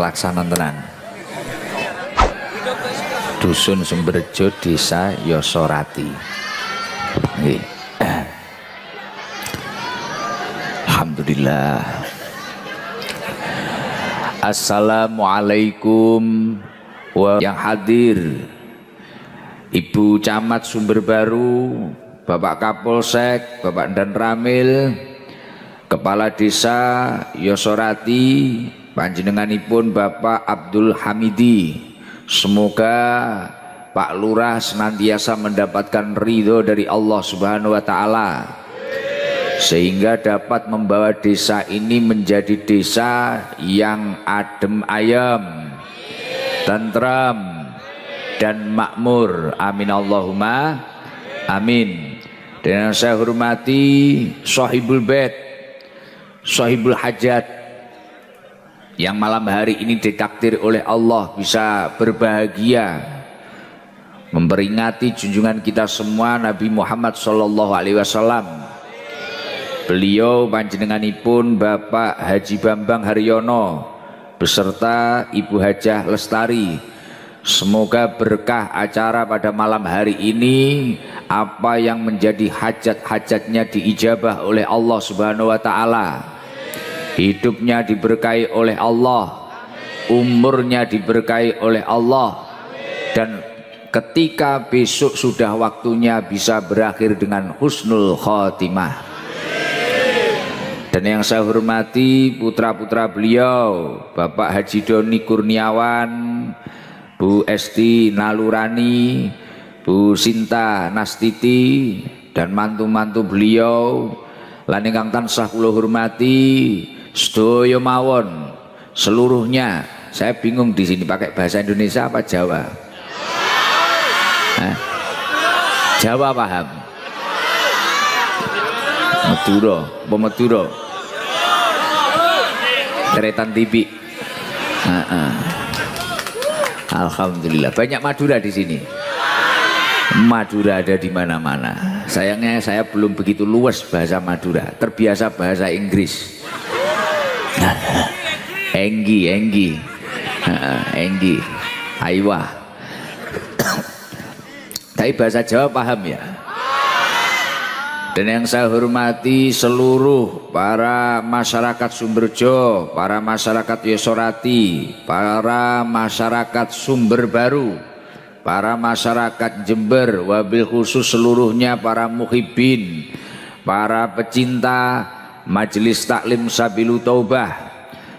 kelaksanan tenan. Dusun Sumberjo, Desa Yosorati. Nggih. Alhamdulillah. Assalamualaikum yang hadir, Ibu Camat Sumberbaru, Bapak Kapolsek, Bapak Dan Ramil, Kepala Desa Yosorati, panjenenganipun Bapak Abdul Hamidi. Semoga Pak Lurah senantiasa mendapatkan ridho dari Allah Subhanahu wa Ta'ala, sehingga dapat membawa desa ini menjadi desa yang adem ayem, tentram dan makmur. Amin Allahumma amin. Dan yang saya hormati Sahibul Bait, Sahibul Hajat, yang malam hari ini ditakdir oleh Allah bisa berbahagia memperingati junjungan kita semua Nabi Muhammad SAW. Beliau panjenenganipun Bapak Haji Bambang Haryono beserta Ibu Hajah Lestari. Semoga berkah acara pada malam hari ini, apa yang menjadi hajat-hajatnya diijabah oleh Allah Subhanahu wa Ta'ala. Hidupnya diberkahi oleh Allah, umurnya diberkahi oleh Allah, dan ketika besok sudah waktunya bisa berakhir dengan husnul khotimah. Dan yang saya hormati putra-putra beliau, Bapak Haji Doni Kurniawan, Bu Esti Nalurani, Bu Sinta Nastiti, dan mantu-mantu beliau lan ingkang tansah kula hormati sedaya mawon seluruhnya. Saya bingung di sini pakai bahasa Indonesia apa Jawa? Jawa paham? Madura, Madura. Teretan TV. Alhamdulillah banyak Madura di sini. Madura ada di mana-mana. Sayangnya saya belum begitu luas bahasa Madura, terbiasa bahasa Inggris. Enggi, Aiwa. Tapi bahasa Jawa paham ya. Dan yang saya hormati seluruh para masyarakat Sumberjo, para masyarakat Yosorati, para masyarakat Sumberbaru, para masyarakat Jember, wabil khusus seluruhnya para muhibbin, para pecinta Majelis Taklim Sabilu Taubah.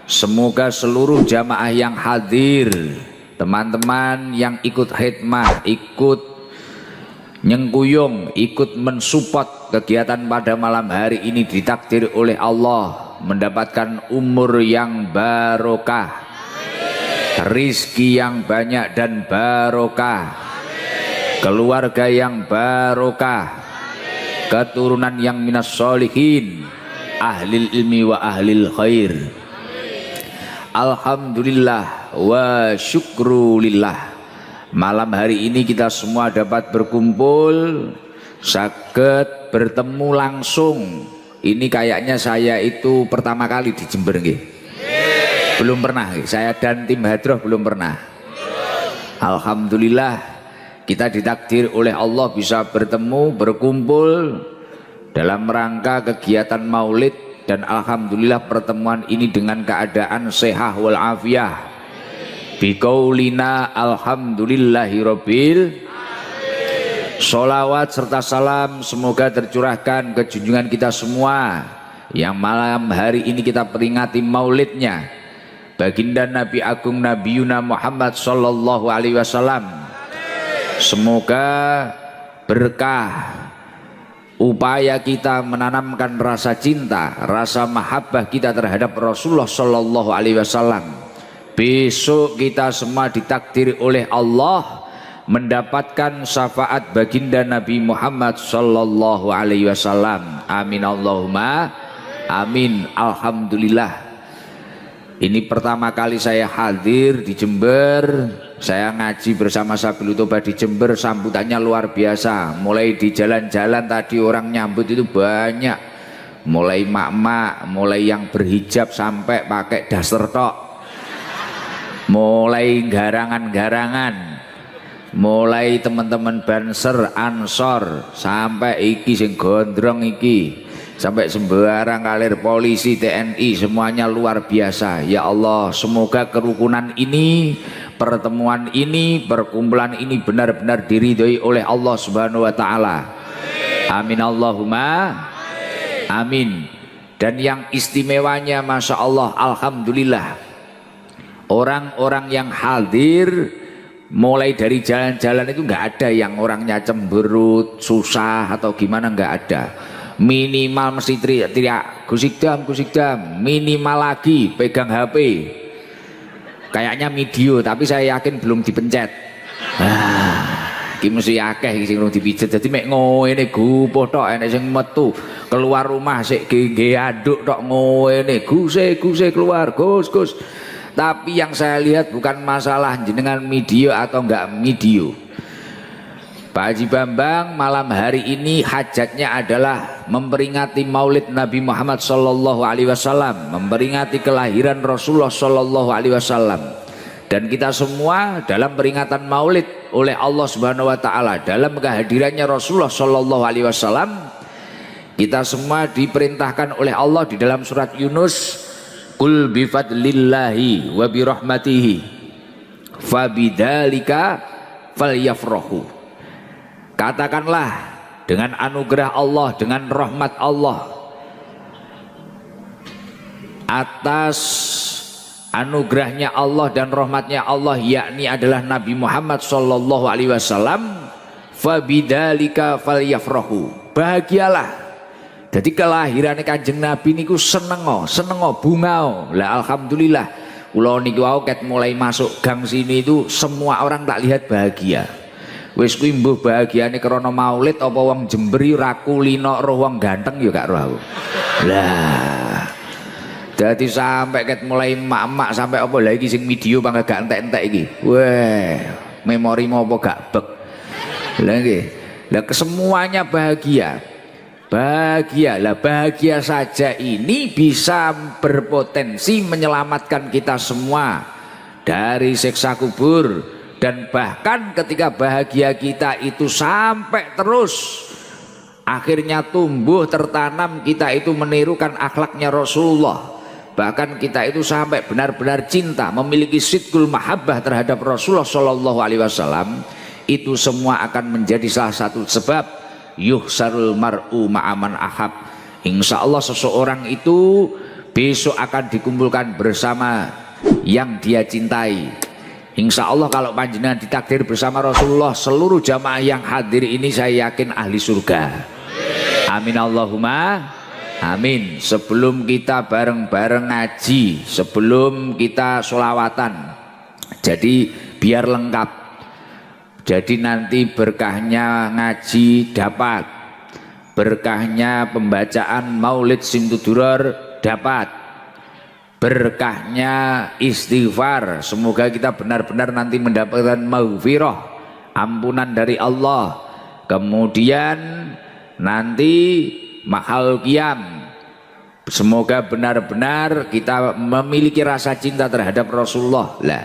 Semoga seluruh jamaah yang hadir, teman-teman yang ikut khidmah, ikut nyengkuyung, ikut mensupport kegiatan pada malam hari ini ditakdir oleh Allah mendapatkan umur yang barokah, rizki yang banyak dan barokah, keluarga yang barokah, keturunan yang minas solihin, ahlil ilmi wa ahlil khair. Alhamdulillah wa syukrulillah. Malam hari ini kita semua dapat berkumpul, saged bertemu langsung. Ini kayaknya saya itu pertama kali di Jember nggih. Belum pernah, saya dan tim Hadroh belum pernah. Alhamdulillah kita ditakdir oleh Allah bisa bertemu, berkumpul dalam rangka kegiatan maulid. Dan alhamdulillah pertemuan ini dengan keadaan sehat wal afiyah. Biqaulina alhamdulillahirabbil. Sholawat serta salam semoga tercurahkan ke junjungan kita semua yang malam hari ini kita peringati maulidnya, baginda Nabi Agung Nabi Yuna Muhammad sallallahu alaihi wasallam. Semoga berkah upaya kita menanamkan rasa cinta, rasa mahabbah kita terhadap Rasulullah sallallahu alaihi wasallam. Besok kita semua ditakdiri oleh Allah mendapatkan syafaat baginda Nabi Muhammad sallallahu alaihi wasallam. Amin Allahumma amin. Alhamdulillah. Ini pertama kali saya hadir di Jember. Saya ngaji bersama Sabilu Taubah di Jember, sambutannya luar biasa. Mulai di jalan-jalan tadi orang nyambut itu banyak. Mulai mak-mak, mulai yang berhijab sampai pakai daster tok. mulai garangan-garangan, mulai teman-teman Banser, Ansor, sampai iki sing gondrong iki, sampai sembarang kalir polisi, TNI, semuanya luar biasa. Ya Allah, semoga kerukunan ini, pertemuan ini, perkumpulan ini benar-benar diridhoi oleh Allah Subhanahu wa taala. Amin Allahumma amin. Dan yang istimewanya Masya Allah, alhamdulillah, orang-orang yang hadir mulai dari jalan-jalan itu nggak ada yang orangnya cemberut, susah atau gimana, nggak ada. Minimal mesti teriak Gusikdam, Gusikdam, minimal lagi pegang HP. Kayaknya video, tapi saya yakin belum dipencet. Iki mesti akeh sing urung dipijet. Dadi mek ngene gupuh tok, enek sing metu keluar rumah sik nggih aduk tok ngene. Guse keluar, Gus. Tapi yang saya lihat bukan masalah jenengan video atau enggak video. Pak Haji Bambang malam hari ini hajatnya adalah memperingati Maulid Nabi Muhammad sallallahu alaihi wasallam, memperingati kelahiran Rasulullah sallallahu alaihi wasallam. Dan kita semua dalam peringatan Maulid oleh Allah Subhanahu wa taala, dalam kehadirannya Rasulullah sallallahu alaihi wasallam, kita semua diperintahkan oleh Allah di dalam surat Yunus, qul bi fadlillahi wa bi rahmatihi fabidzalika falyafrahu. Katakanlah dengan anugerah Allah, dengan rahmat Allah, atas anugerahnya Allah dan rahmatnya Allah, yakni adalah Nabi Muhammad sallallahu alaihi wasallam, fabidzalika falyafrahu, bahagialah. Jadi kelahiran Kanjeng Nabi niku senengo bunga. Lah alhamdulillah, kula niku wau ket mulai masuk gang sini itu semua orang tak lihat bahagia. Wis kuwi mbuh bahagiane krana Maulid apa wong Jember ora kulino roh wong ganteng ya gak roh aku. Lah jadi sampai ket mulai emak-emak sampai apa lagi sing video bangga gak entek-entek iki. Weh, memori mau apa gak bek. Lah nggih. Lah kesemuanya bahagia. Bahagia saja ini bisa berpotensi menyelamatkan kita semua dari siksa kubur. Dan bahkan ketika bahagia kita itu sampai terus, akhirnya tumbuh tertanam, kita itu menirukan akhlaknya Rasulullah. Bahkan kita itu sampai benar-benar cinta, memiliki sidqul mahabbah terhadap Rasulullah Shallallahu Alaihi Wasallam. Itu semua akan menjadi salah satu sebab yuhsarul mar'u ma'aman ahab. Insya Allah seseorang itu besok akan dikumpulkan bersama yang dia cintai. Insya Allah kalau panjenengan ditakdir bersama Rasulullah, seluruh jamaah yang hadir ini saya yakin ahli surga. Amin Allahumma amin. Sebelum kita bareng-bareng ngaji, sebelum kita sholawatan, jadi biar lengkap. Jadi nanti berkahnya ngaji dapat, berkahnya pembacaan Maulid Simtuduror dapat, berkahnya istighfar. Semoga kita benar-benar nanti mendapatkan maghfirah, ampunan dari Allah. Kemudian nanti mahal qiyam, semoga benar-benar kita memiliki rasa cinta terhadap Rasulullah. Lah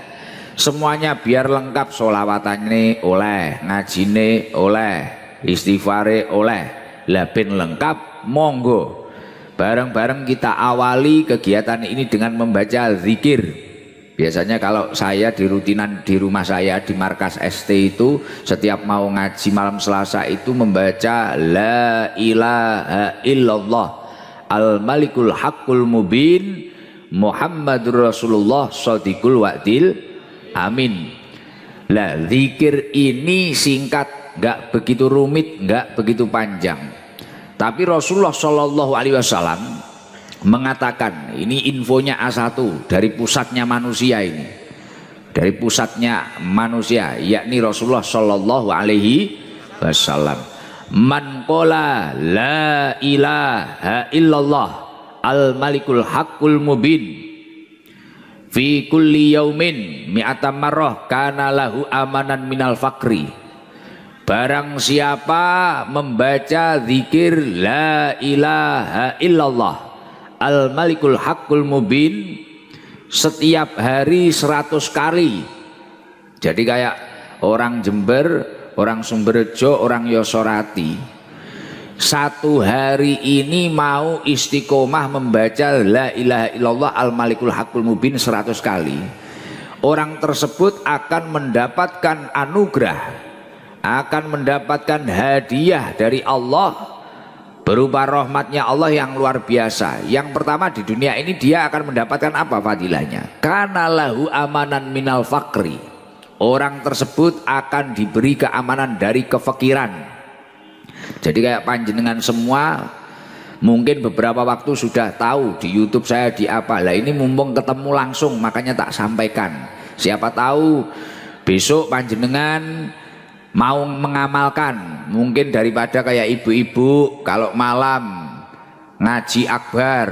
semuanya biar lengkap, sholawatane oleh, ngajine oleh, istighfare oleh. Lah ben lengkap, monggo bareng-bareng kita awali kegiatan ini dengan membaca zikir. Biasanya kalau saya di rutinan di rumah saya di markas ST itu setiap mau ngaji malam Selasa itu membaca la ilaha illallah al malikul haqqul mubin Muhammadur Rasulullah shadiqul wa'dil amin. Lah zikir ini singkat, nggak begitu rumit, nggak begitu panjang. Tapi Rasulullah Shallallahu Alaihi Wasallam mengatakan, ini infonya A1 dari pusatnya manusia ini, dari pusatnya manusia, yakni Rasulullah Shallallahu Alaihi Wasallam. Man qala la ilaha illallah al malikul haqqul mubin fi kulli yaumin mi'ata marrah kana lahu amanan minal fakri. Barang siapa membaca zikir la ilaha illallah al malikul haqqul mubin setiap hari 100 kali. Jadi kayak orang Jember, orang Sumberjo, orang Yosorati, satu hari ini mau istiqomah membaca la ilaha illallah al malikul hakul mubin 100 kali, orang tersebut akan mendapatkan anugerah, akan mendapatkan hadiah dari Allah berupa rahmatnya Allah yang luar biasa. Yang pertama, di dunia ini dia akan mendapatkan apa fadilahnya? Kana lahu amanan minal fakri, orang tersebut akan diberi keamanan dari kefakiran. Jadi kayak panjenengan semua mungkin beberapa waktu sudah tahu di YouTube saya di apa lah, ini mumpung ketemu langsung makanya tak sampaikan. Siapa tahu besok panjenengan mau mengamalkan, mungkin daripada kayak ibu-ibu kalau malam ngaji akbar,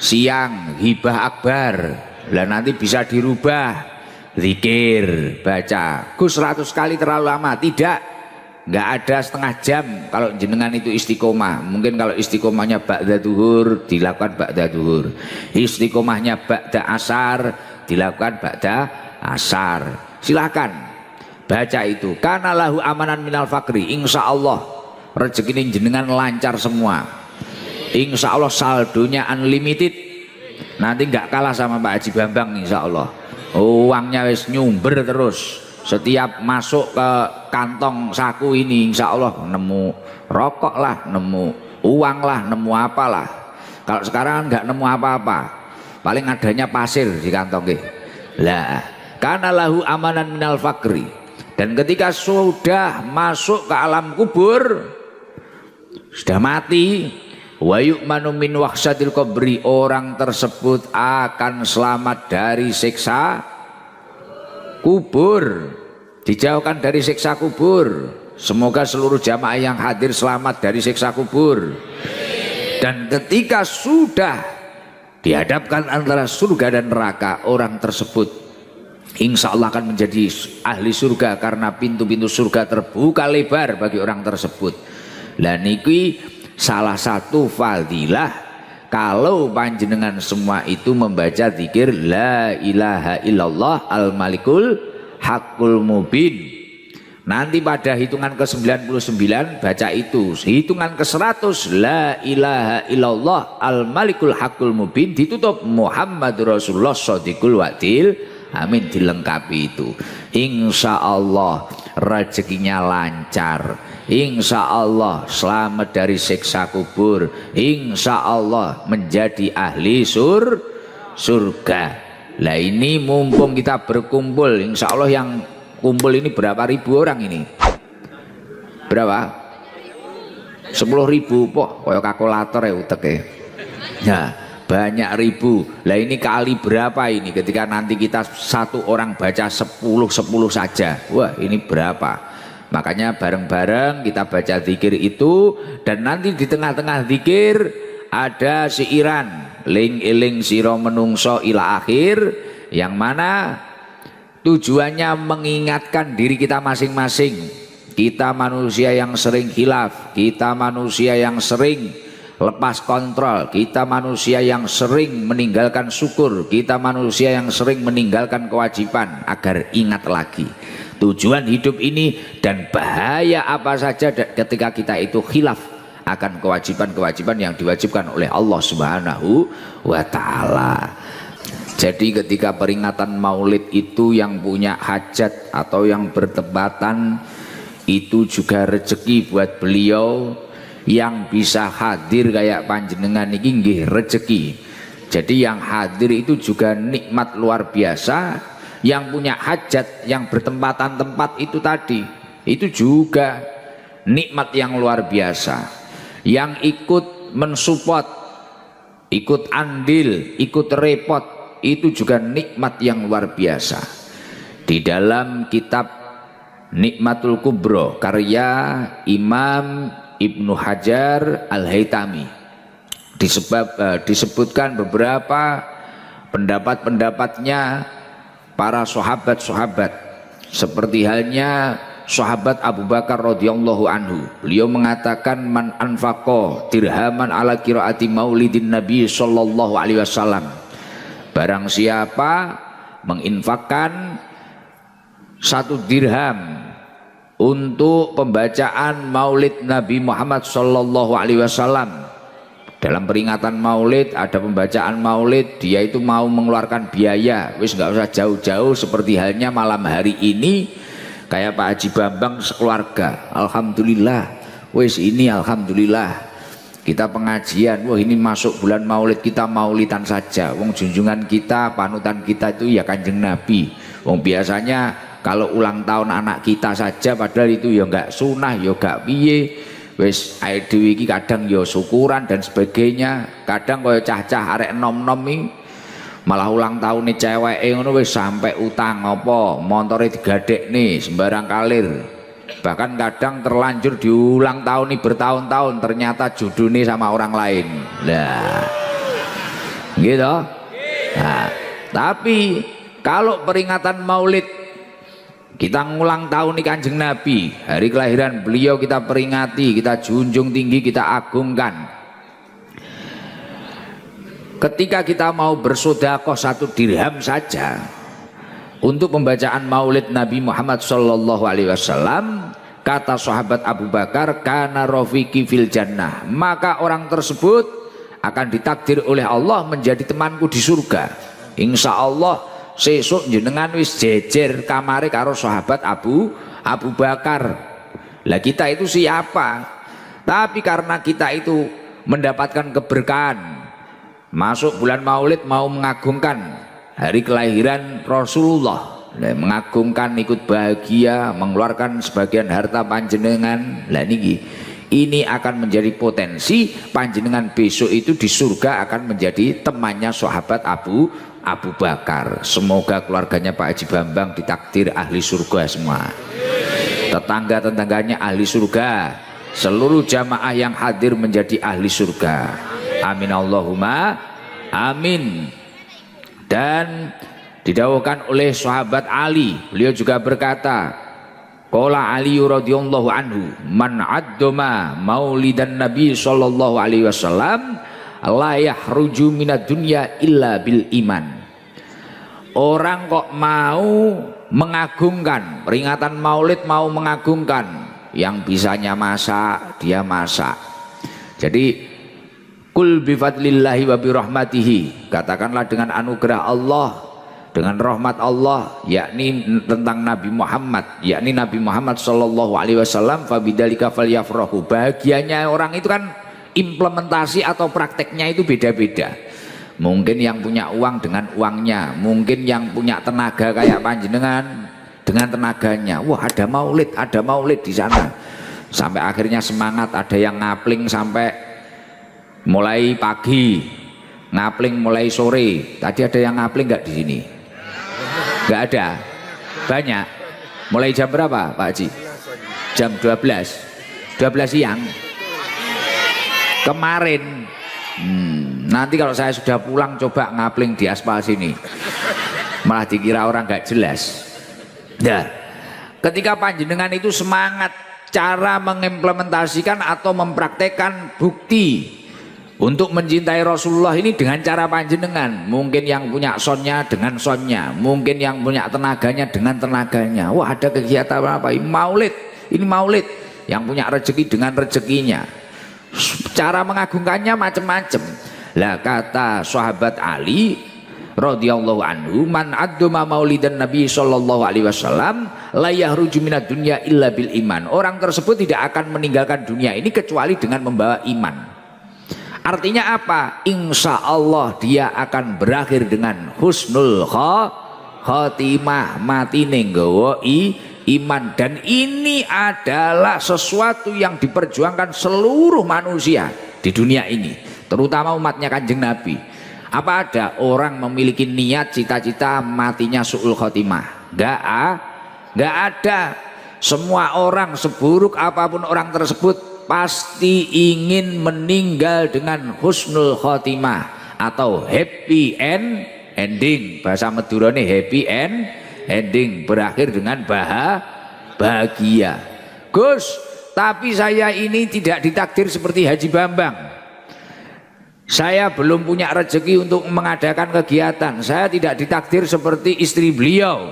siang hibah akbar, lah nanti bisa dirubah zikir baca Gus 100 kali terlalu lama. Tidak, nggak ada setengah jam kalau jenengan itu istiqomah. Mungkin kalau istiqomahnya ba'da duhur dilakukan ba'da duhur, istiqomahnya ba'da asar dilakukan ba'da asar. Silahkan baca itu. Kana lahu amanan minal fakri, insya Allah rezeki ini jenengan lancar semua, insya Allah saldonya unlimited, nanti nggak kalah sama Pak Haji Bambang insya Allah. Uangnya wis nyumber terus, setiap masuk ke kantong saku ini insya Allah nemu rokok lah, nemu uang lah, nemu apalah. Kalau sekarang nggak nemu apa-apa, paling adanya pasir di kantong lah. Kana lahu amanan minal fakri, dan ketika sudah masuk ke alam kubur, sudah mati, wa yu'manu min wahsyatil qabri, orang tersebut akan selamat dari siksa kubur, dijauhkan dari siksa kubur. Semoga seluruh jamaah yang hadir selamat dari siksa kubur. Dan ketika sudah dihadapkan antara surga dan neraka, orang tersebut insya Allah akan menjadi ahli surga karena pintu-pintu surga terbuka lebar bagi orang tersebut. Lah niki salah satu fadilah kalau panjenengan semua itu membaca zikir la ilaha illallah al malikul hakul mubin. Nanti pada hitungan ke-99 baca itu, hitungan ke-100 la ilaha illallah al malikul hakul mubin, ditutup Muhammadur Rasulullah shadiqul wa'dil amin, dilengkapi itu. Insya Allah rezekinya lancar, insya Allah selamat dari siksa kubur, insya Allah menjadi ahli surga. Lah ini mumpung kita berkumpul, insya Allah yang kumpul ini berapa ribu orang ini? Berapa? 10.000 po, koyo kalkulator ya utek ya. Nah, banyak ribu. Lah ini kali berapa ini ketika nanti kita satu orang baca 10 saja. Wah, ini berapa? Makanya bareng-bareng kita baca zikir itu, dan nanti di tengah-tengah zikir ada siiran ling iling siro menungso ila akhir, yang mana tujuannya mengingatkan diri kita masing-masing. Kita manusia yang sering khilaf, kita manusia yang sering lepas kontrol, kita manusia yang sering meninggalkan syukur, kita manusia yang sering meninggalkan kewajiban, agar ingat lagi tujuan hidup ini dan bahaya apa saja ketika kita itu khilaf akan kewajiban-kewajiban yang diwajibkan oleh Allah Subhanahu wa Ta'ala. Jadi ketika peringatan maulid itu yang punya hajat atau yang bertepatan itu juga rezeki buat beliau. Yang bisa hadir kayak panjenengan ini nggih rezeki. Jadi yang hadir itu juga nikmat luar biasa. Yang punya hajat, yang bertempatan tempat itu tadi, itu juga nikmat yang luar biasa. Yang ikut mensupport, ikut andil, ikut repot, itu juga nikmat yang luar biasa. Di dalam kitab Nikmatul Kubro karya Imam Ibnu Hajar Al-Haytami disebutkan beberapa pendapat-pendapatnya para sahabat-sahabat, seperti halnya sahabat Abu Bakar radhiyallahu anhu. Beliau mengatakan man anfaqo dirhaman ala qiraati maulidin nabi sallallahu alaihi wasallam Barang siapa menginfakkan 1 dirham untuk pembacaan maulid Nabi Muhammad sallallahu alaihi wasallam, dalam peringatan maulid ada pembacaan maulid, dia itu mau mengeluarkan biaya, wis nggak usah jauh-jauh, seperti halnya malam hari ini kayak Pak Haji Bambang sekeluarga, alhamdulillah, wis ini alhamdulillah kita pengajian, wah ini masuk bulan maulid, kita maulidan saja, wong junjungan kita, panutan kita itu ya Kanjeng Nabi. Wong biasanya kalau ulang tahun anak kita saja, padahal itu ya enggak sunah, ya enggak piye, wis ae dhewe iki kadang ya syukuran dan sebagainya. Kadang kaya cah-cah arek nom-nom iki malah ulang tahun ceweke ngono wis sampai utang apa montore digadekne sembarang kalir. Bahkan kadang terlanjur diulang tahun bertahun-tahun, ternyata judulnya sama orang lain. Nah, gitu. Nah, tapi kalau peringatan maulid, kita ngulang tahun nih Kanjeng Nabi, hari kelahiran beliau kita peringati, kita junjung tinggi, kita agungkan. Ketika kita mau bersedekah 1 dirham saja untuk pembacaan maulid Nabi Muhammad sallallahu alaihi wasallam, kata sahabat Abu Bakar, kana rafiqi fil jannah, maka orang tersebut akan ditakdir oleh Allah menjadi temanku di surga. Insya Allah sesuk jenengan wis jejer kamare karo sahabat Abu Bakar. Lah kita itu siapa? Tapi karena kita itu mendapatkan keberkahan, masuk bulan maulid mau mengagungkan hari kelahiran Rasulullah, mengagungkan, ikut bahagia, mengeluarkan sebagian harta panjenengan. Lah niki, ini akan menjadi potensi panjenengan besok itu di surga akan menjadi temannya sahabat Abu Bakar. Semoga keluarganya Pak Haji Bambang ditakdir ahli surga semua, tetangga-tetangganya ahli surga, seluruh jamaah yang hadir menjadi ahli surga. Amin Allahumma amin. Dan didawuhkan oleh sahabat Ali, beliau juga berkata, qala Ali radhiyallahu anhu, man addama maulidan Nabi sallallahu alaihi wasallam la yahruju minad dunya illa bil iman. Orang kok mau mengagungkan peringatan maulid, mau mengagungkan, yang bisanya masak dia masak. Jadi kul bifadlillahi wa birahmatihi, katakanlah dengan anugerah Allah, dengan rahmat Allah, yakni tentang Nabi Muhammad, yakni Nabi Muhammad sallallahu alaihi wasallam, fabidzalika falyafrahu. Bahagianya orang itu kan implementasi atau prakteknya itu beda-beda. Mungkin yang punya uang dengan uangnya, mungkin yang punya tenaga kayak panjenengan dengan tenaganya. Wah, ada maulid di sana. Sampai akhirnya semangat, ada yang ngapling sampai mulai pagi, ngapling mulai sore. Tadi ada yang ngapling nggak di sini? Nggak ada. Banyak. Mulai jam berapa Pak Haji? Jam 12 siang kemarin. Nanti kalau saya sudah pulang coba ngapling di aspal sini, malah dikira orang nggak jelas. Nah, ketika panjenengan itu semangat cara mengimplementasikan atau mempraktekkan bukti untuk mencintai Rasulullah ini dengan cara panjenengan, mungkin yang punya sonnya dengan sonnya, mungkin yang punya tenaganya dengan tenaganya. Wah, ada kegiatan apa? Ini maulid. Yang punya rezeki dengan rezekinya. Cara mengagungkannya macam-macam. Lah kata sahabat Ali radhiyallahu anhu, man addama maulidan Nabi sallallahu alaihi wasallam la yahruju minad dunya illa bil iman. Orang tersebut tidak akan meninggalkan dunia ini kecuali dengan membawa iman. Artinya apa? Insya Allah dia akan berakhir dengan husnul khotimah, mati nenggawa iman. Dan ini adalah sesuatu yang diperjuangkan seluruh manusia di dunia ini, terutama umatnya Kanjeng Nabi. Apa ada orang memiliki niat cita-cita matinya su'ul khotimah? Enggak ada. Semua orang, seburuk apapun orang tersebut, pasti ingin meninggal dengan husnul khotimah atau happy ending. Bahasa Madurane happy ending, berakhir dengan bahagia. Gus, tapi saya ini tidak ditakdir seperti Haji Bambang. Saya belum punya rezeki untuk mengadakan kegiatan. Saya tidak ditakdir seperti istri beliau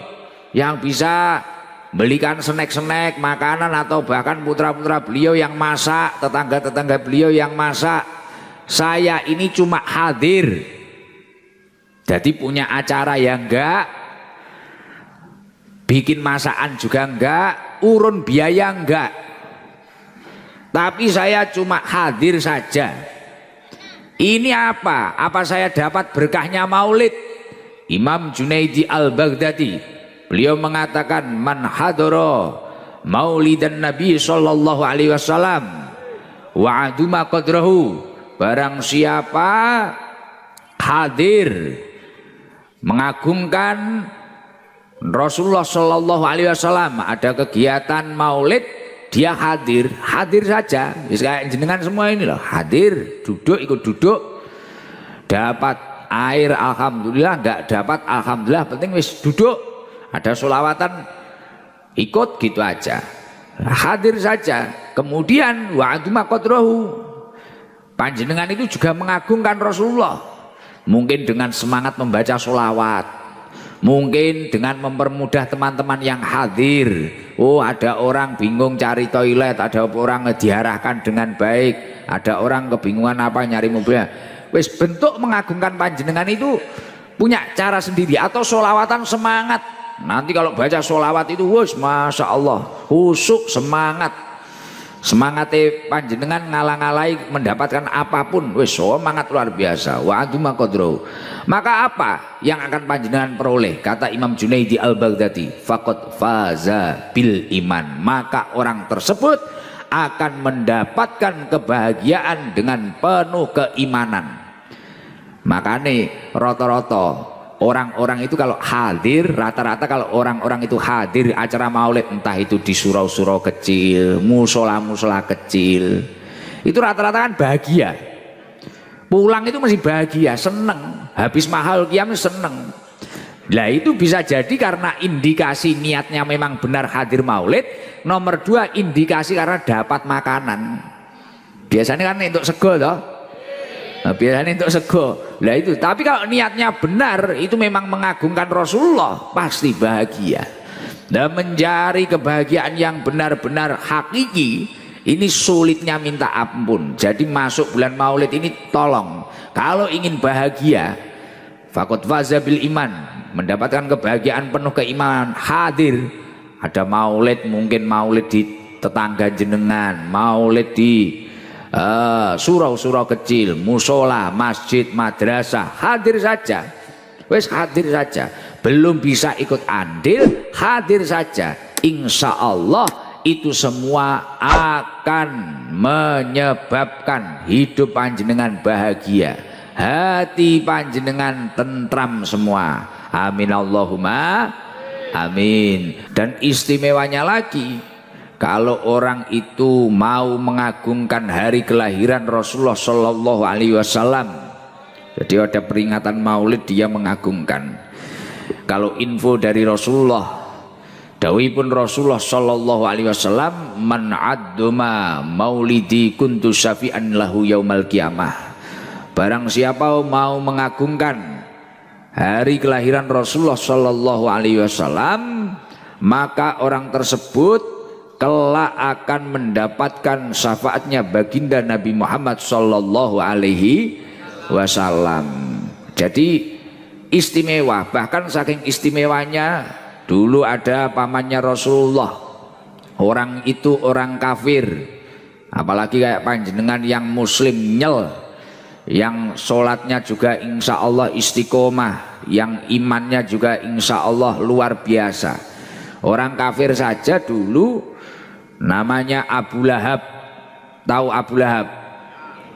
yang bisa belikan snack-snack, makanan, atau bahkan putra-putra beliau yang masak, tetangga-tetangga beliau yang masak. Saya ini cuma hadir. Jadi punya acara yang enggak, bikin masakan juga enggak, urun biaya enggak. Tapi saya cuma hadir saja. Ini apa? Apa saya dapat berkahnya maulid? Imam Junaidi al-Baghdadi, beliau mengatakan, man hadara maulidan Nabi sallallahu alaihi wasallam wa aduma qadrahu, barang siapa hadir mengagungkan Rasulullah sallallahu alaihi wasallam, ada kegiatan maulid, dia hadir saja. Kayak jenengan semua ini loh, hadir, duduk, ikut duduk, dapat air alhamdulillah, enggak dapat alhamdulillah, penting wis duduk, ada sholawatan ikut gitu aja, hadir saja. Kemudian wa aduma qadrahu, panjenengan itu juga mengagungkan Rasulullah, mungkin dengan semangat membaca sholawat, mungkin dengan mempermudah teman-teman yang hadir. Oh, ada orang bingung cari toilet, ada orang diarahkan dengan baik, ada orang kebingungan apa nyari mobilnya. Wis, bentuk mengagungkan panjenengan itu punya cara sendiri. Atau sholawatan semangat, nanti kalau baca sholawat itu wis masya Allah khusyuk, semangatnya panjenengan ngalang-alai mendapatkan apapun, wis semangat luar biasa. Wa aduma qadru. Maka apa yang akan panjenengan peroleh? Kata Imam Junaidi al-Baghdadi, faqad faza bil iman, maka orang tersebut akan mendapatkan kebahagiaan dengan penuh keimanan. Makanya rata-rata orang-orang itu kalau hadir, rata-rata kalau orang-orang itu hadir acara maulid, entah itu di surau-surau kecil, musola-musola kecil, itu rata-rata kan bahagia. Pulang itu masih bahagia, seneng, habis mahal kiam seneng. Nah itu bisa jadi karena indikasi niatnya memang benar hadir maulid. Nomor dua, indikasi karena dapat makanan. Biasanya kan untuk sego toh. Nah, biasanya untuk sego. Nah itu, tapi kalau niatnya benar, itu memang mengagungkan Rasulullah, pasti bahagia. Dan mencari kebahagiaan yang benar-benar hakiki, ini sulitnya minta ampun. Jadi masuk bulan maulid ini tolong, kalau ingin bahagia, faqad faza bil iman, mendapatkan kebahagiaan penuh keimanan, hadir. Ada maulid, mungkin maulid di tetangga jenengan, maulid di surau-surau kecil, musola, masjid, madrasah, hadir saja. Wes hadir saja. Belum bisa ikut andil, hadir saja. Insya Allah itu semua akan menyebabkan hidup panjenengan bahagia, hati panjenengan tentram semua. Amin Allahumma amin. Dan istimewanya lagi, kalau orang itu mau mengagungkan hari kelahiran Rasulullah Shallallahu Alaihi Wasallam, jadi ada peringatan maulid, dia mengagungkan. Kalau info dari Rasulullah, dawuhipun Rasulullah Shallallahu Alaihi Wasallam, man adduma maulidi kuntu syafi'an lahu yaumal qiyamah. Barang siapa mau mengagungkan hari kelahiran Rasulullah Shallallahu Alaihi Wasallam, maka orang tersebut kelak akan mendapatkan syafaatnya baginda Nabi Muhammad Shallallahu Alaihi Wasallam. Jadi istimewa, bahkan saking istimewanya, dulu ada pamannya Rasulullah, orang itu orang kafir, apalagi kayak panjenengan yang muslim nyel, yang sholatnya juga insya Allah istiqomah, yang imannya juga insya Allah luar biasa. Orang kafir saja dulu namanya Abu Lahab. Tahu Abu Lahab?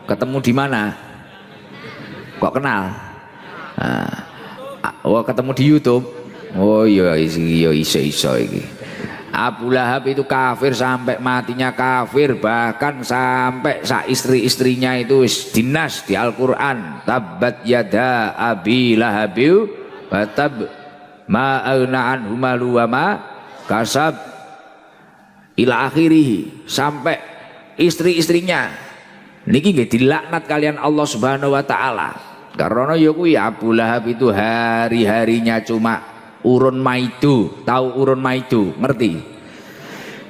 Ketemu di mana? Kok kenal? Oh, ketemu di YouTube. Oh iya iso iki. Abu Lahab itu kafir sampai matinya kafir, bahkan sampai istri-istrinya itu dinas di Al-Qur'an, tabbat yada abi lahabiu batab ma aghna anhu malu wa ma kasab ila akhirih, sampai istri-istrinya Niki nggih dilaknat kalian Allah Subhanahu wa taala. Karena ya kuwi Abu Lahab itu hari-harinya cuma urun maidu. Tahu urun maidu? Ngerti?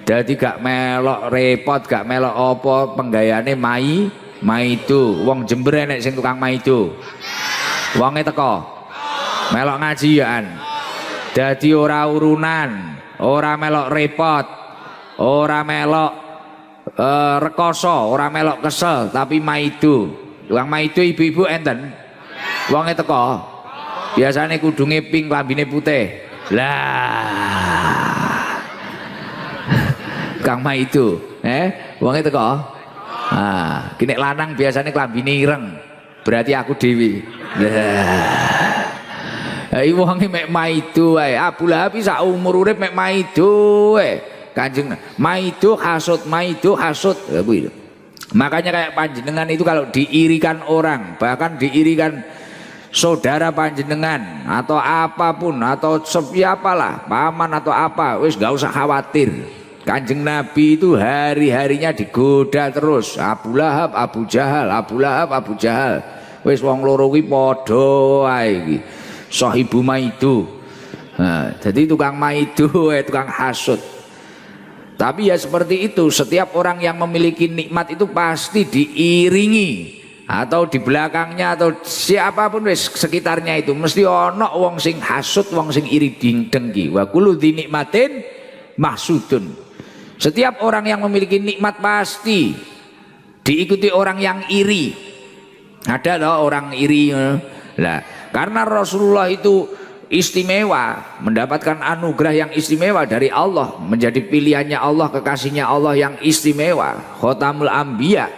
Jadi gak melok repot, gak melok apa penggayane maidu. Wong Jember enek sing tukang maidu. Wonge teko. Melok ngajian. Dadi ora urunan, ora melok repot, ora melok rekoso, ora melok kesel, tapi maidu. Tukang maidu ibu-ibu enten. Wonge teko. Biasane kudunge pink, lambine putih. Lah. Tukang maidu, wonge teko. Ah, kene lanang biasane klambine ireng. Berarti aku dewi. Lah. Wonge mek maidu wae. Abu Lahab sak umur urip mek maidu wae. Kanjeng maidu hasud. Makanya kayak panjenengan itu kalau diirikan orang, bahkan diirikan saudara panjenengan atau apapun atau siapalah, paman atau apa, wis gak usah khawatir. Kanjeng Nabi itu hari-harinya digoda terus. Abu Lahab, Abu Jahal, Abu Lahab, Abu Jahal. Wis wong loro kuwi padha wae iki. Sahibu maidu. Nah, jadi tukang maidu, tukang hasud. Tapi ya seperti itu, setiap orang yang memiliki nikmat itu pasti diiringi atau di belakangnya atau siapapun wis sekitarnya itu mesti ono wong sing hasud, wong sing iri dengki. Wa kullu dzinikmatin mahsudun. Setiap orang yang memiliki nikmat pasti diikuti orang yang iri. Ada loh orang iri. Lah karena Rasulullah itu istimewa, mendapatkan anugerah yang istimewa dari Allah, menjadi pilihannya Allah, kekasihnya Allah yang istimewa, khotamul anbiya.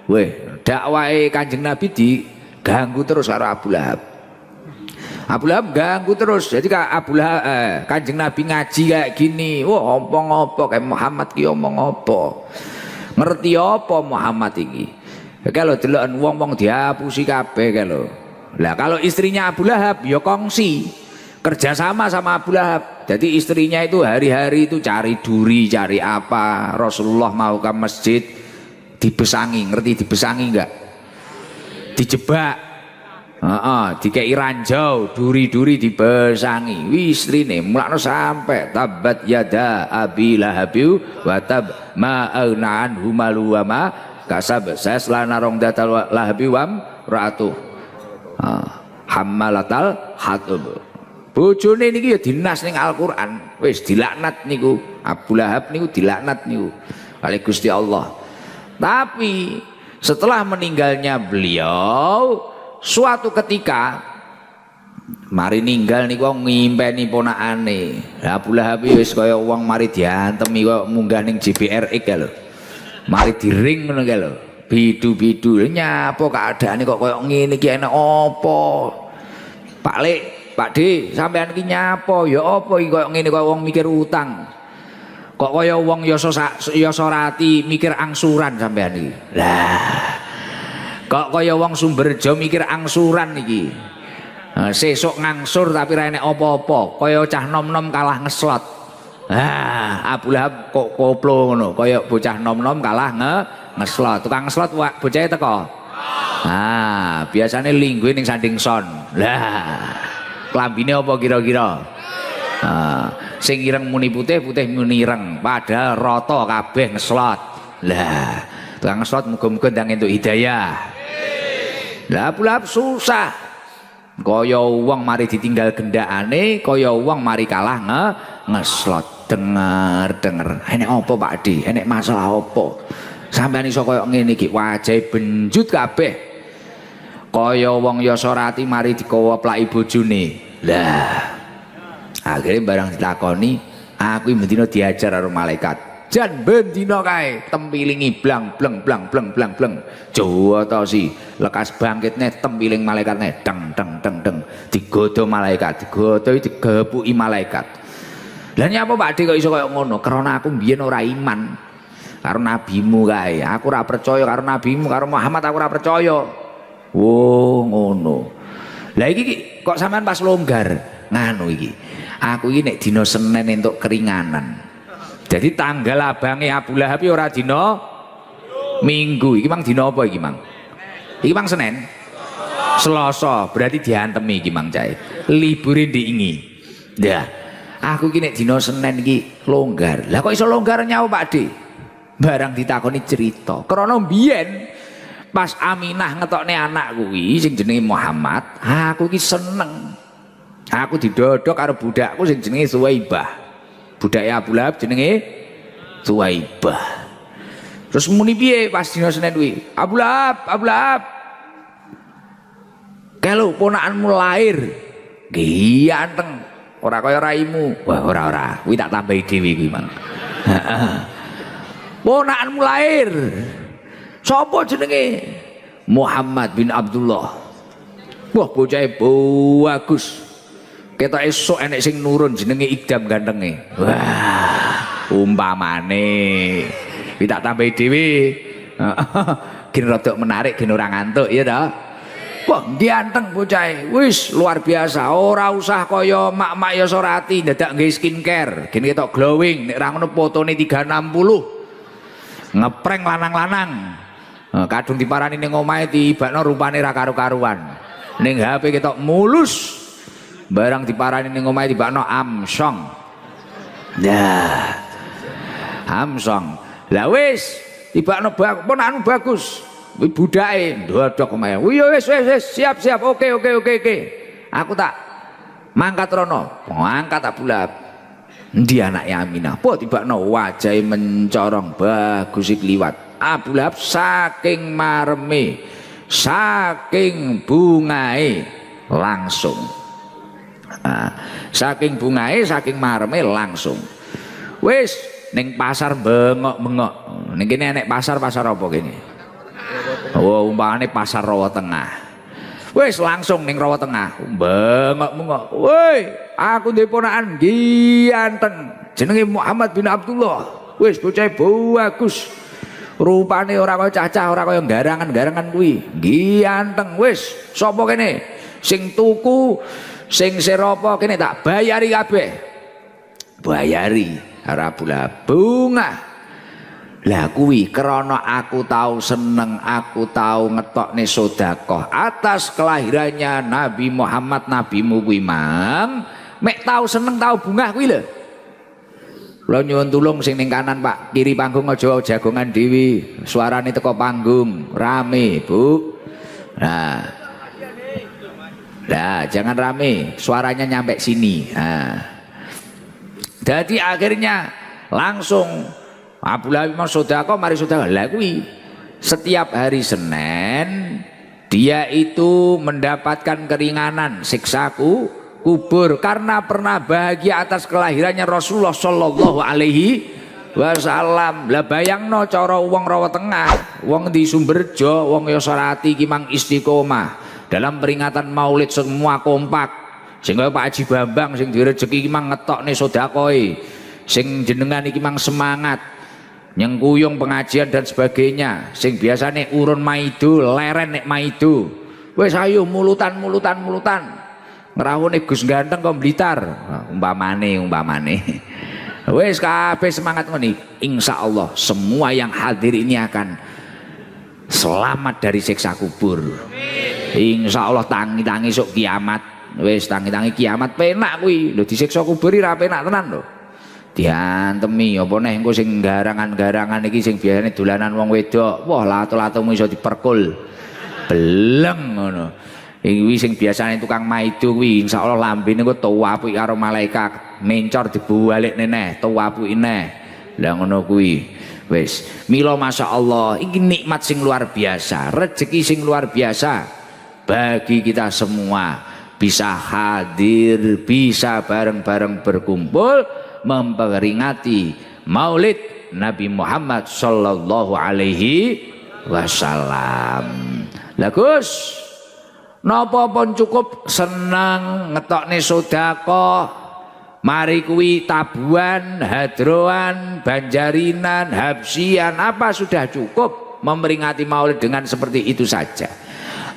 Weh, dakwah Kanjeng Nabi diganggu terus karo Abu Lahab. Abu Lahab ganggu terus. Jadi Abu Lahab, Kanjeng Nabi ngaji kayak gini, wah ngopo kayak Muhammad ki omong apa? Ngerti apa Muhammad iki? Kalau deloken wong-wong dihapusi kabeh kalau. Lah kalau istrinya Abu Lahab ya kongsi kerjasama sama Abu Lahab. Jadi istrinya itu hari-hari itu cari duri, cari apa. Rasulullah mau ke masjid dibesangi, ngerti dibesangi enggak? Dijebak. Dikei ranjau, duri-duri dibesangi. Istrine mulakno sampai tabat yada Abi Lahabi wa tab ma aghna anhu malu wa ma kasab. Saya selana rong datal Lahabi wam ra'atuh. Hammalatal hatab. Bojone niki ya dinas ning Al-Qur'an. Wis dilaknat niku. Abu Lahab niku dilaknat niku oleh Gusti Allah. Tapi setelah meninggalnya beliau, suatu ketika mari ninggal niku ngimpeni ponakane. Abu Lahab wis kaya wong mari diantemi kaya munggah ning JBRX lho. Mari diring ngono lho. Bidu-bidu nyapa keadaane kok koyo ngene iki enak apa? Pak Lek, Pak D, sampean iki nyapa? Ya apa iki koyo ngene koyo wong mikir utang. Kok kaya wong Yosorati mikir angsuran sampean iki. Lah. Kok kaya wong Sumberjo mikir angsuran iki. Sesuk ngangsur tapi ra enek apa-apa. Kaya cah nom-nom kalah ngeslot. Abu Lahab kok koplo ngono, kaya bocah nom-nom kalah ngeslot. Tukang ngeslot bocahe teko. Biasane linggue ning sanding son. Lah, klambine apa kira-kira? Sing ireng muni putih, putih muni ireng, padahal rata kabeh ngeslot. Lah, tukang ngeslot muga-muga ndang entuk hidayah. Lah Abu Lahab susah. Kaya wong mari ditinggal gendakane, kaya wong mari kalah ngeslot. Dengar enek apa Pak Di, enek masalah apa sampean iso kaya ngene iki, wajahe benjut kabeh kaya wong Yosorati mari dikowoplaki bojone. Lah akhirnya barang ditakoni, aku mendino diajar karo malaikat jan bendina kae tempilingi blang bleng blang bleng blang bleng Jawa ta si lekas bangkitne tempiling malaikatne deng digodo malaikat, digodo digepuki malaikat. Lah nyapa Pak Dik kok iso kaya ngono? Karena aku mbiyen ora iman karo nabimu kae. Aku ora percaya karo nabimu, karo Muhammad aku ora percaya. Oh, ngono. Lah iki kok sampean pas longgar nganu iki. Aku iki nek dina Senin entuk keringanan. Jadi tanggal abange Abu Lahab ora dina Minggu iki mang dina apa iki mang? Iki mang Senin. Selasa, berarti diantemi iki mang cae. Libure diingi. Dah. Aku iki nek dina Senin iki longgar. Lah kok iso longgar nyawa Pak De? Barang ditakoni cerita. Krana mbiyen pas Aminah ngetokne anak kuwi sing jenenge Muhammad, aku iki seneng. Aku didodok karo budakku sing jenenge Suwaibah. Budake Abu Lahab jenenge Suwaibah. Terus muni piye pas dina Senin kuwi? Abu Lahab, Abu Lahab. Kalau ponakanmu lahir, ganteng, ora kaya raimu. Wah, ora. Kuwi tak tambahi dhewe kuwi, Mang. Ponakanmu lahir. Sapa jenenge? Muhammad bin Abdullah. Wah, bocahe bagus. Ketok esuk enek sing nurun jenenge Idam gantenge. Wah, umpamane. Kuwi tak tambahi dhewe. Gini rada menarik, gini ora ngantuk ya ta. Wah, ganteng bocahe. Wis luar biasa. Ora usah kaya mak-mak ya Sorati dadak nggih skincare. Gini ketok glowing, nek ra ngono fotone 360. Ngeprank lanang-lanang. Kadung diparani ning omahe tibakno rupane ra karo-karuan. Ning HP ketok mulus. Barang diparani ning omahe tibakno Amsong. Nah. Amsong. Lah wis tibakno ponakanmu bagus. Kuwi budake ndodok omahe. Wis siap. Oke. Aku tak mangkat rono. Mangkat Abu Lahab. Endi anake Aminah? Po tibakno wajahe mencorong bagus iki liwat. Abu Lahab saking mareme, saking bungae langsung. Saking bungae, saking mareme langsung. Wis ning pasar bengok-bengok. Ning kene enek pasar apa kene? Oh, umpamane pasar Rawa Tengah. Wis langsung ning Rawa Tengah, bengok-bengok. Woi, aku ndek ponakan ganteng. Jenenge Muhammad bin Abdullah. Wis bocah bagus. Rupane ora kaya cacah, ora kaya garangan-garangan kuwi. Ganteng. Wis, sapa kene? Sing tuku, sing seropo kene tak bayari kabeh. Bayari Abu Lahab bunga. Lah kuwi krana aku tahu seneng, aku tahu ngetokne sedekah atas kelahirannya Nabi Muhammad nabimu kuwi mang. Mek tahu seneng tahu bunga kuwi lho. Kula nyuwun tulung sing ning kanan Pak, kiri panggung aja jagongan dewi. Suarane teko panggung rame, Bu. Nah. Lah, jangan rame, suaranya nyampe sini. Nah. Jadi akhirnya langsung Abu Lahab mau sedekah, mari sedekah. Lah kuwi setiap hari Senin dia itu mendapatkan keringanan siksaku kubur karena pernah bahagia atas kelahirannya Rasulullah Shallallahu Alaihi Wasallam. Lah bayangno cara wong Rawa Tengah, wong di Sumberjo, wong Yosorati ki mang istiqomah dalam peringatan Maulid semua kompak. Sehingga Pak Haji Bambang sing direjeki ki mang ngetokne sedekahe, sing jenengan iki mang semangat nyengkuyung pengajian dan sebagainya. Sing biasane urun maido, leren nek maido. Wis ayo mulutan. Ngerawone Gus ganteng kok Blitar. Umpamane. Wis kabeh semangat ngene. Insyaallah semua yang hadir ini akan selamat dari siksa kubur. Insyaallah tangi-tangi sok kiamat. Wis tangi-tangi kiamat penak kuwi. Lho disiksa kubur ora penak tenan lho. Diantemi apa neh engko sing garangan-garangan iki sing biasane dolanan wong wedok. Wah, lato-latomu iso diperkul. Beleng ngono. Iki sing biasane tukang maido kuwi insyaallah lambene engko tuwapuki karo malaikat, mencor dibalik neh, tuwapuki neh. Lah ngono kuwi. Wis, mila masyaallah iki nikmat sing luar biasa, rezeki sing luar biasa bagi kita semua bisa hadir, bisa bareng-bareng berkumpul memperingati Maulid Nabi Muhammad sallallahu alaihi wasallam. Lah Gus, napa pun cukup senang ngetokne sedekah, mari kuwi tabuhan, hadroan, banjarinan, habsian, apa sudah cukup memperingati Maulid dengan seperti itu saja.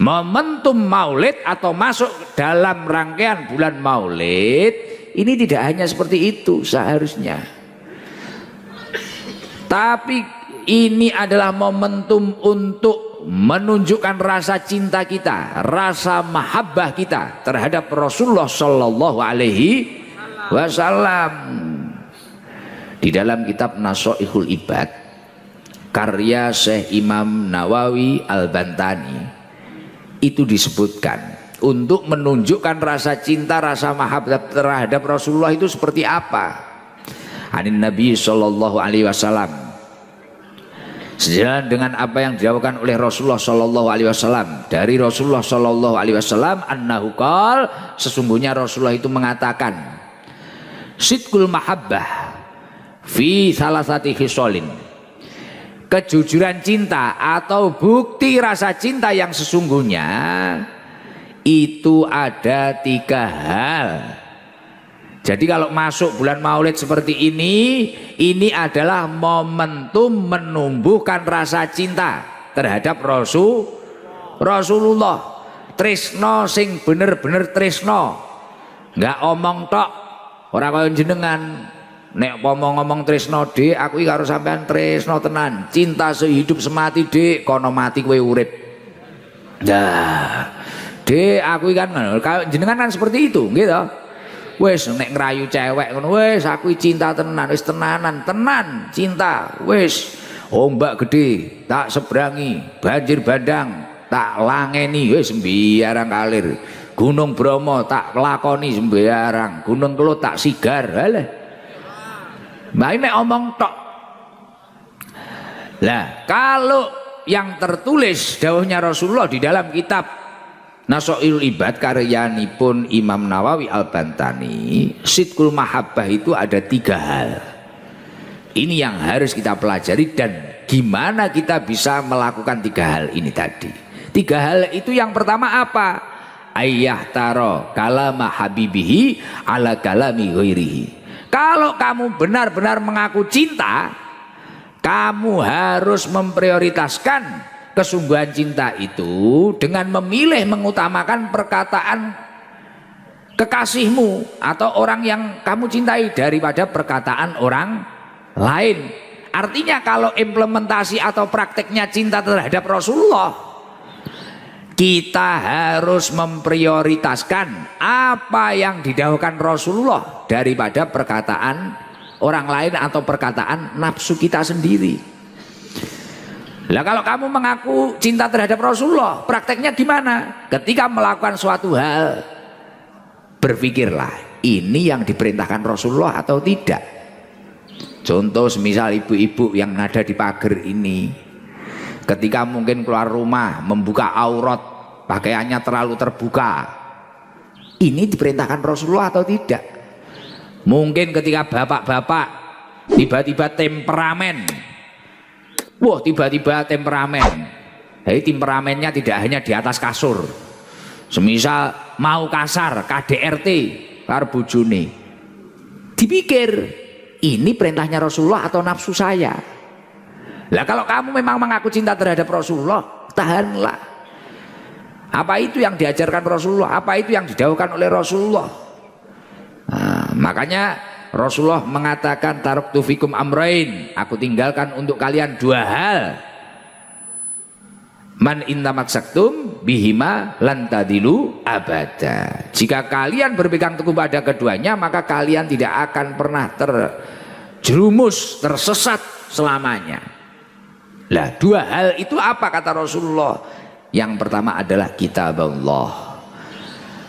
Momentum Maulid atau masuk dalam rangkaian bulan Maulid ini tidak hanya seperti itu seharusnya. Tapi ini adalah momentum untuk menunjukkan rasa cinta kita, rasa mahabbah kita terhadap Rasulullah Shallallahu Alaihi Wasallam. Di dalam kitab Nasoihul Ibad karya Syekh Imam Nawawi Al-Bantani itu disebutkan untuk menunjukkan rasa cinta, rasa mahabbah terhadap Rasulullah itu seperti apa. Anin Nabi Shallallahu Alaihi Wasallam, sejalan dengan apa yang dilakukan oleh Rasulullah Shallallahu Alaihi Wasallam, dari Rasulullah Shallallahu Alaihi Wasallam annahu qal, sesungguhnya Rasulullah itu mengatakan sidqul mahabbah fi salasati khisolin, kejujuran cinta atau bukti rasa cinta yang sesungguhnya itu ada 3 hal. Jadi kalau masuk bulan Maulid seperti ini adalah momentum menumbuhkan rasa cinta terhadap Rasulullah. Tresno sing bener-bener tresno, nggak omong tok. Orang kaya jenengan nek ngomong tresno Dik, aku iki karo sampean tresno tenan, cinta sehidup semati Dik, kono mati kowe urip. Nah, Dik aku kan kaya jenengan kan seperti itu, gitu. Wes nek ngrayu cewek ngono, wes aku cinta tenan, wis tenanan, tenan cinta, wes ombak gede tak sebrangi, banjir bandang tak langeni, wes sembiarang kalir, Gunung Bromo tak lakoni sembiarang, Gunung Kelut tak sigar. Halah, mbak ini omong tok. Lah kalau yang tertulis dawuhnya Rasulullah di dalam kitab Nasoihul Ibad karyanipun Imam Nawawi Al-Bantani, sidqul mahabbah itu ada 3 hal. Ini yang harus kita pelajari dan gimana kita bisa melakukan 3 hal ini tadi. 3 hal itu yang pertama apa? Ayyah taro kalama habibihi ala kalami ghairihi. Kalau kamu benar-benar mengaku cinta, kamu harus memprioritaskan kesungguhan cinta itu dengan memilih mengutamakan perkataan kekasihmu atau orang yang kamu cintai daripada perkataan orang lain. Artinya kalau implementasi atau prakteknya cinta terhadap Rasulullah, kita harus memprioritaskan apa yang didahulukan Rasulullah daripada perkataan orang lain atau perkataan nafsu kita sendiri. Lah kalau kamu mengaku cinta terhadap Rasulullah, prakteknya gimana? Ketika melakukan suatu hal, berpikirlah ini yang diperintahkan Rasulullah atau tidak. Contoh semisal ibu-ibu yang ada di pagar ini, ketika mungkin keluar rumah membuka aurat, pakaiannya terlalu terbuka, ini diperintahkan Rasulullah atau tidak? Mungkin ketika bapak-bapak tiba-tiba temperamen, wah tiba-tiba temperamen. Jadi temperamennya tidak hanya di atas kasur. Semisal mau kasar KDRT karo bojone. Dipikir, ini perintahnya Rasulullah atau nafsu saya? Lah kalau kamu memang mengaku cinta terhadap Rasulullah, tahanlah. Apa itu yang diajarkan Rasulullah? Apa itu yang didahulukan oleh Rasulullah? Nah, makanya Rasulullah mengatakan taraktu fikum amrain, aku tinggalkan untuk kalian 2 hal. Man intamaksaktum bihima lantadilu abada. Jika kalian berpegang teguh pada keduanya, maka kalian tidak akan pernah terjerumus, tersesat selamanya. Lah 2 hal itu apa kata Rasulullah? Yang pertama adalah kitab Allah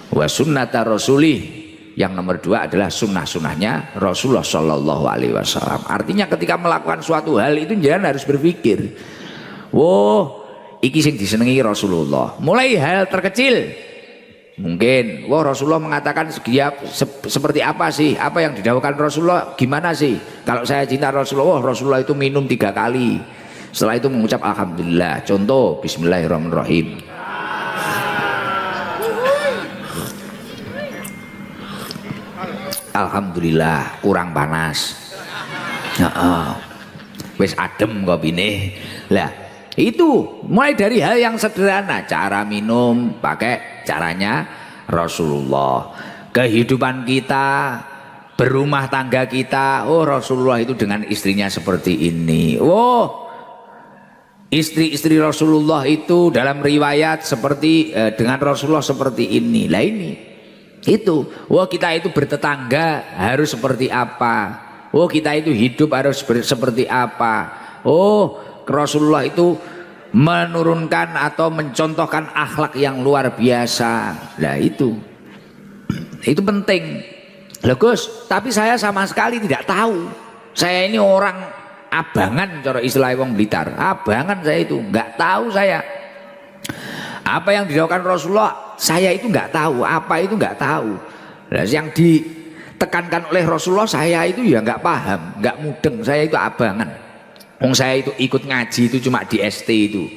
wa sunnata rasulih. Yang nomor 2 adalah sunnah-sunnahnya Rasulullah Shallallahu Alaihi Wasallam. Artinya ketika melakukan suatu hal itu jangan harus berpikir, wah iki sing disenengi Rasulullah. Mulai hal terkecil, mungkin wah Rasulullah mengatakan seperti apa sih, apa yang didahulukan Rasulullah gimana sih? Kalau saya cinta Rasulullah, wah Rasulullah itu minum 3 kali, setelah itu mengucap alhamdulillah. Contoh bismillahirrahmanirrahim. Alhamdulillah kurang panas. Wis adem kopine. Lah itu mulai dari hal yang sederhana, cara minum pakai caranya Rasulullah. Kehidupan kita, berumah tangga kita, oh Rasulullah itu dengan istrinya seperti ini. Oh istri-istri Rasulullah itu dalam riwayat seperti dengan Rasulullah seperti ini. Lah ini itu, wah kita itu bertetangga harus seperti apa, oh kita itu hidup harus seperti apa, oh Rasulullah itu menurunkan atau mencontohkan akhlak yang luar biasa. Nah itu penting. Loh Gus, tapi saya sama sekali tidak tahu. Saya ini orang abangan, cara istilah wong Blitar. Abangan saya itu, nggak tahu saya. Apa yang dilakukan Rasulullah, saya itu nggak tahu. Apa itu nggak tahu. Nah, yang ditekankan oleh Rasulullah, saya itu ya nggak paham, nggak mudeng. Saya itu abangan. Wong saya itu ikut ngaji itu cuma di ST itu.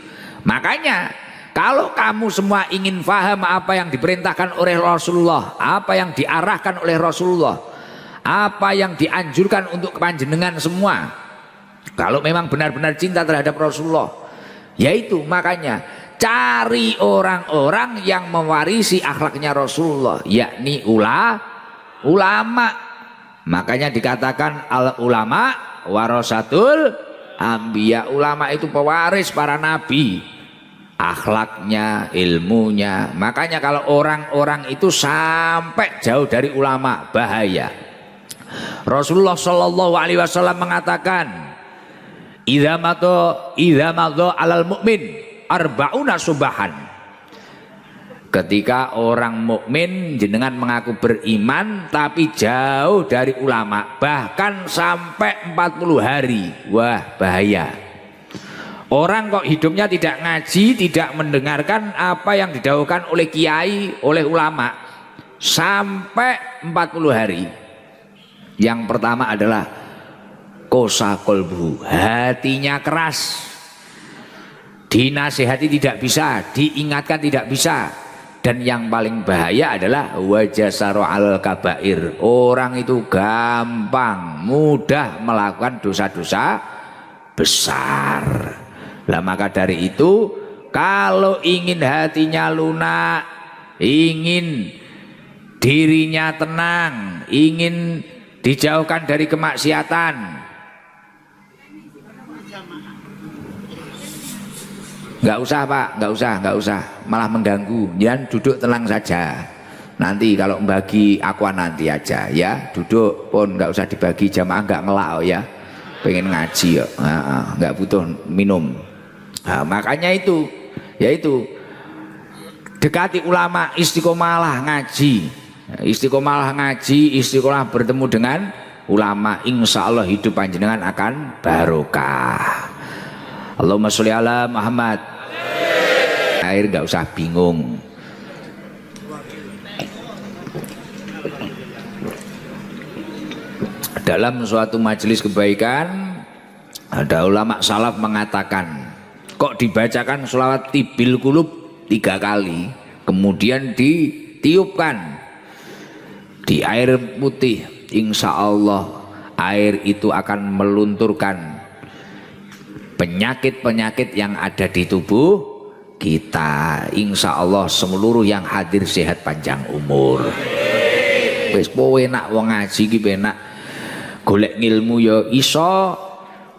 Makanya kalau kamu semua ingin paham apa yang diperintahkan oleh Rasulullah, apa yang diarahkan oleh Rasulullah, apa yang dianjurkan untuk panjenengan semua, kalau memang benar-benar cinta terhadap Rasulullah, yaitu makanya cari orang-orang yang mewarisi akhlaknya Rasulullah, yakni ulama. Makanya dikatakan al ulama warasatul anbiya, ulama itu pewaris para nabi. Akhlaknya, ilmunya. Makanya kalau orang-orang itu sampai jauh dari ulama, bahaya. Rasulullah Shallallahu Alaihi Wasallam mengatakan, idza madha alal mu'min arba'una subahan. Ketika orang mukmin jenengan mengaku beriman tapi jauh dari ulama, bahkan sampai 40 hari, wah bahaya. Orang kok hidupnya tidak ngaji, tidak mendengarkan apa yang didahulukan oleh kiai, oleh ulama, sampai 40 hari. Yang pertama adalah kosa kolbu, hatinya keras, dinasihati tidak bisa, diingatkan tidak bisa. Dan yang paling bahaya adalah wajasaro al kabair, orang itu gampang, mudah melakukan dosa-dosa besar. Lah maka dari itu, kalau ingin hatinya lunak, ingin dirinya tenang, ingin dijauhkan dari kemaksiatan, nggak usah Pak, nggak usah, malah mengganggu. Jangan duduk tenang saja. Nanti kalau membagi akuan nanti aja ya, duduk pun nggak usah dibagi, jamaah nggak ngelak ya, pengen ngaji ya, nggak butuh minum. Nah, makanya itu, yaitu dekati ulama, istiqomalah ngaji, istiqomalah bertemu dengan ulama, insya Allah hidup panjenengan akan barokah. Allahumma sholli ala Muhammad. Air nggak usah bingung. Dalam suatu majelis kebaikan, ada ulama salaf mengatakan, kok dibacakan sholawat tibil kulub 3 kali, kemudian ditiupkan di air putih, insya Allah air itu akan melunturkan penyakit-penyakit yang ada di tubuh kita. Insya Allah seluruh yang hadir sehat panjang umur. Wis enak wong ngaji ki penak, golek ilmu ya iso,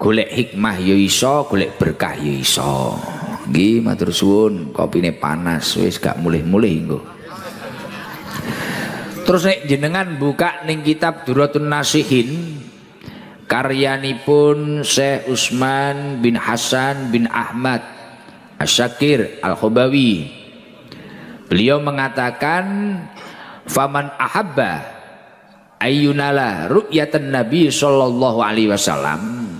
golek hikmah ya iso, golek berkah ya iso. Nggih matur suwun, kopine panas wis gak mulih-mulih engko. Terus nek jenengan buka ning kitab Duratun Nasihin karyanipun Syekh Utsman bin Hasan bin Ahmad Asy-Syakir Al-Khobawi, beliau mengatakan faman ahabba ayyunala ru'yatan Nabi sallallahu alaihi wasallam,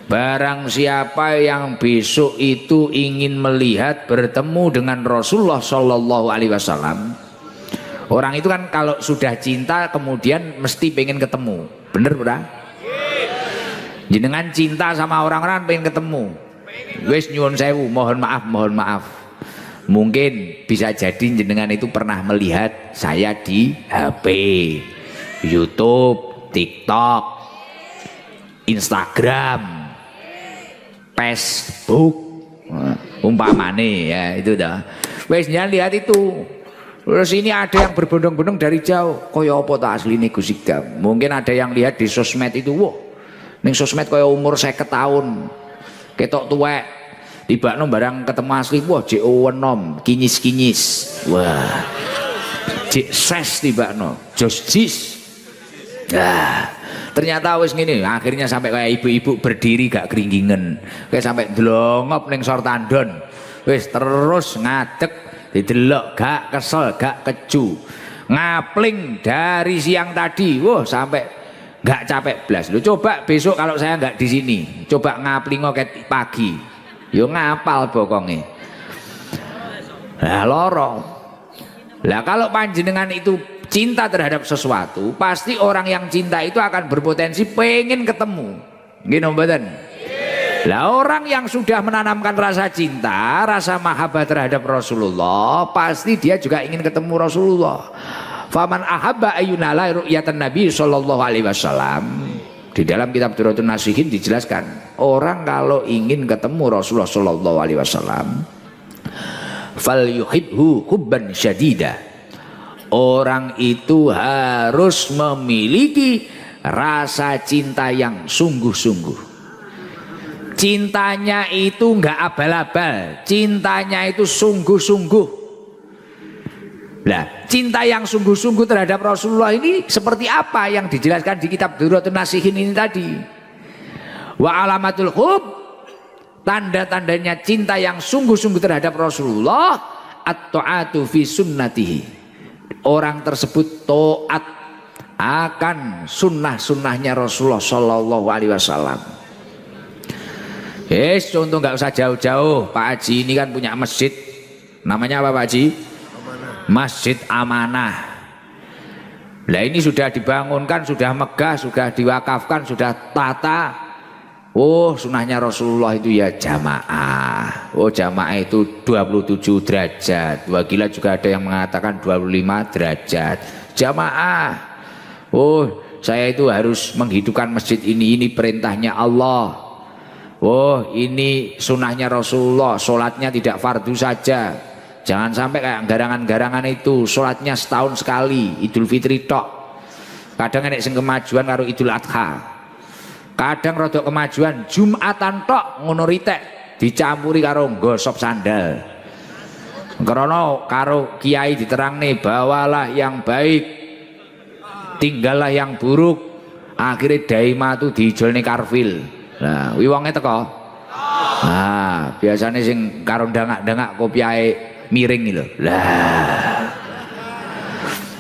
barang siapa yang besok itu ingin melihat bertemu dengan Rasulullah sallallahu alaihi wasallam. Orang itu kan kalau sudah cinta kemudian mesti pengen ketemu, bener bener? Jenengan cinta sama orang-orang pengen ketemu, wis nyuwun sewu, mohon maaf, mungkin bisa jadi jenengan itu pernah melihat saya di HP, YouTube, TikTok, Instagram, Facebook, umpamane ya itu dah. Wis jangan lihat itu. Terus ini ada yang berbondong-bondong dari jauh, kaya apa ta asline Gus Ikdam. Mungkin ada yang lihat di sosmed itu, wah ning sosmed kaya umur 50 tahun, ketok tuwek, Tibakno barang ketemu asli, wah jek enom, kinyis-kinyis. Wah. Jek ses tibakno, jos jis. Nah, ternyata wis ngene, akhirnya sampai kayak ibu-ibu berdiri gak keringingen. Kayak sampai dlongop ning sor tandon. Wis terus ngadeg didelok gak kesel, gak keju. Ngapling dari siang tadi, wah sampai gak capek blas. Lu coba besok kalau saya gak di sini, coba ngapling ket pagi. Yo ngapal bokonge. Lah loro. Lah kalau panjenengan itu cinta terhadap sesuatu, pasti orang yang cinta itu akan berpotensi pengen ketemu. Gini mboten? Lah orang yang sudah menanamkan rasa cinta, rasa mahabbah terhadap Rasulullah, pasti dia juga ingin ketemu Rasulullah. Faman ahabba ayyunala ru'yatan Nabi sallallahu alaihi wasallam. Di dalam kitab Durratun Nasihin dijelaskan, orang kalau ingin ketemu Rasulullah sallallahu alaihi wasallam, falyuhibhu hubban syadida. Orang itu harus memiliki rasa cinta yang sungguh-sungguh. Cintanya itu enggak abal-abal, cintanya itu sungguh-sungguh. Nah, cinta yang sungguh-sungguh terhadap Rasulullah ini seperti apa yang dijelaskan di kitab Durratun Nasihin ini tadi? Wa alamatul hub, tanda-tandanya cinta yang sungguh-sungguh terhadap Rasulullah, at-ta'atu fi sunnatihi. Orang tersebut taat akan sunnah-sunnahnya Rasulullah Sallallahu Alaihi Wasallam. Yes, contoh nggak usah jauh-jauh. Pak Haji ini kan punya masjid, namanya apa Pak Haji? Masjid Amanah. Nah ini sudah dibangunkan, sudah megah, sudah diwakafkan, sudah tata. Oh sunnahnya Rasulullah itu ya jamaah. Oh jamaah itu 27 derajat. Wakilah juga ada yang mengatakan 25 derajat. Jamaah. Oh saya itu harus menghidupkan masjid ini perintahnya Allah. Oh ini sunnahnya Rasulullah. Sholatnya tidak fardu saja. Jangan sampai kayak garangan-garangan itu. Sholatnya setahun sekali. Idul Fitri tok. Kadang ada yang kemajuan karo Idul Adha. Kadang rodok kemajuan Jumatan tok ngono ritek dicampuri karo gosok sandal. Karena karo kiai diterangne bawalah yang baik, tinggallah yang buruk. Akhirnya daima tuh diijolne karfil. Nah, wi wonge teko. Nah, biasanya sing karo dangak-dangak kopiahe miring lho. Lah.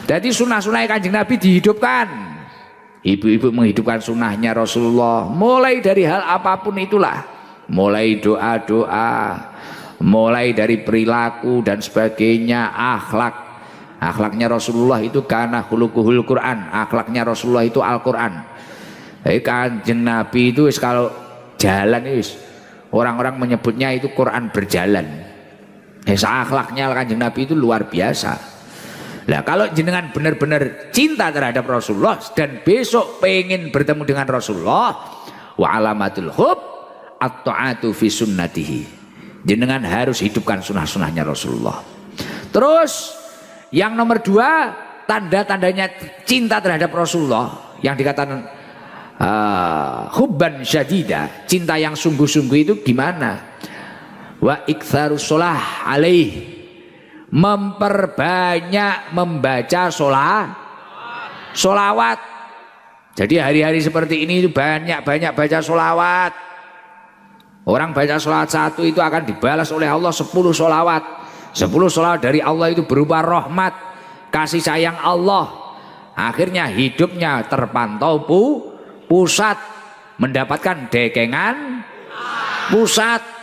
Jadi sunah-sunah Kanjeng Nabi dihidupkan. Ibu-ibu menghidupkan sunnahnya Rasulullah mulai dari hal apapun itulah, mulai doa-doa, mulai dari perilaku dan sebagainya, akhlaknya Rasulullah itu karena khuluquhul Quran, akhlaknya Rasulullah itu Al-Quran. Kanjeng Nabi itu kalau jalan itu orang-orang menyebutnya itu Quran berjalan. Akhlaknya Kanjeng Nabi itu luar biasa. Nah kalau jenengan benar-benar cinta terhadap Rasulullah dan besok pengen bertemu dengan Rasulullah, wa alamatul hub at-ta'atu fi sunnatihi. Jenengan harus hidupkan sunnah-sunnahnya Rasulullah. Terus yang nomor 2, tanda-tandanya cinta terhadap Rasulullah yang dikatakan hubban syadida, cinta yang sungguh-sungguh itu gimana? Wa iktsarus shalah alaihi, memperbanyak membaca solawat. Jadi hari-hari seperti ini itu banyak-banyak baca solawat. Orang baca solawat 1 itu akan dibalas oleh Allah 10 solawat. 10 solawat dari Allah itu berupa rahmat, kasih sayang Allah. Akhirnya hidupnya terpantau pusat, mendapatkan dekengan pusat.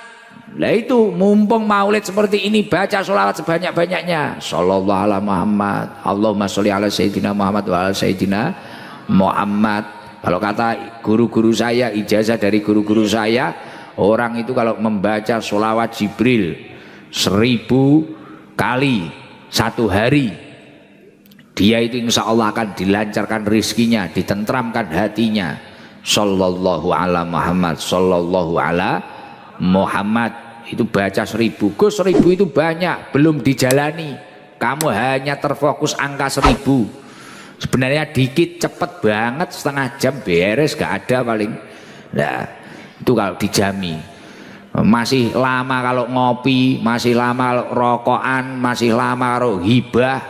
Lah itu mumpung maulid seperti ini baca sholawat sebanyak-banyaknya. Sallallahu ala Muhammad, Allahumma sholli ala Sayyidina Muhammad wa ala Sayyidina Muhammad. Kalau kata guru-guru saya, ijazah dari guru-guru saya, orang itu kalau membaca sholawat Jibril 1000 kali 1 hari, dia itu insya Allah akan dilancarkan rizkinya, ditentramkan hatinya. Sallallahu ala Muhammad, sallallahu ala Muhammad. Itu baca 1000. Gus 1000 itu banyak, belum dijalani. Kamu hanya terfokus angka 1000. Sebenarnya dikit, cepet banget, setengah jam beres, gak ada paling. Nah itu kalau dijami. masih lama kalau ngopi, masih lama kalau rokokan, masih lama kalau hibah,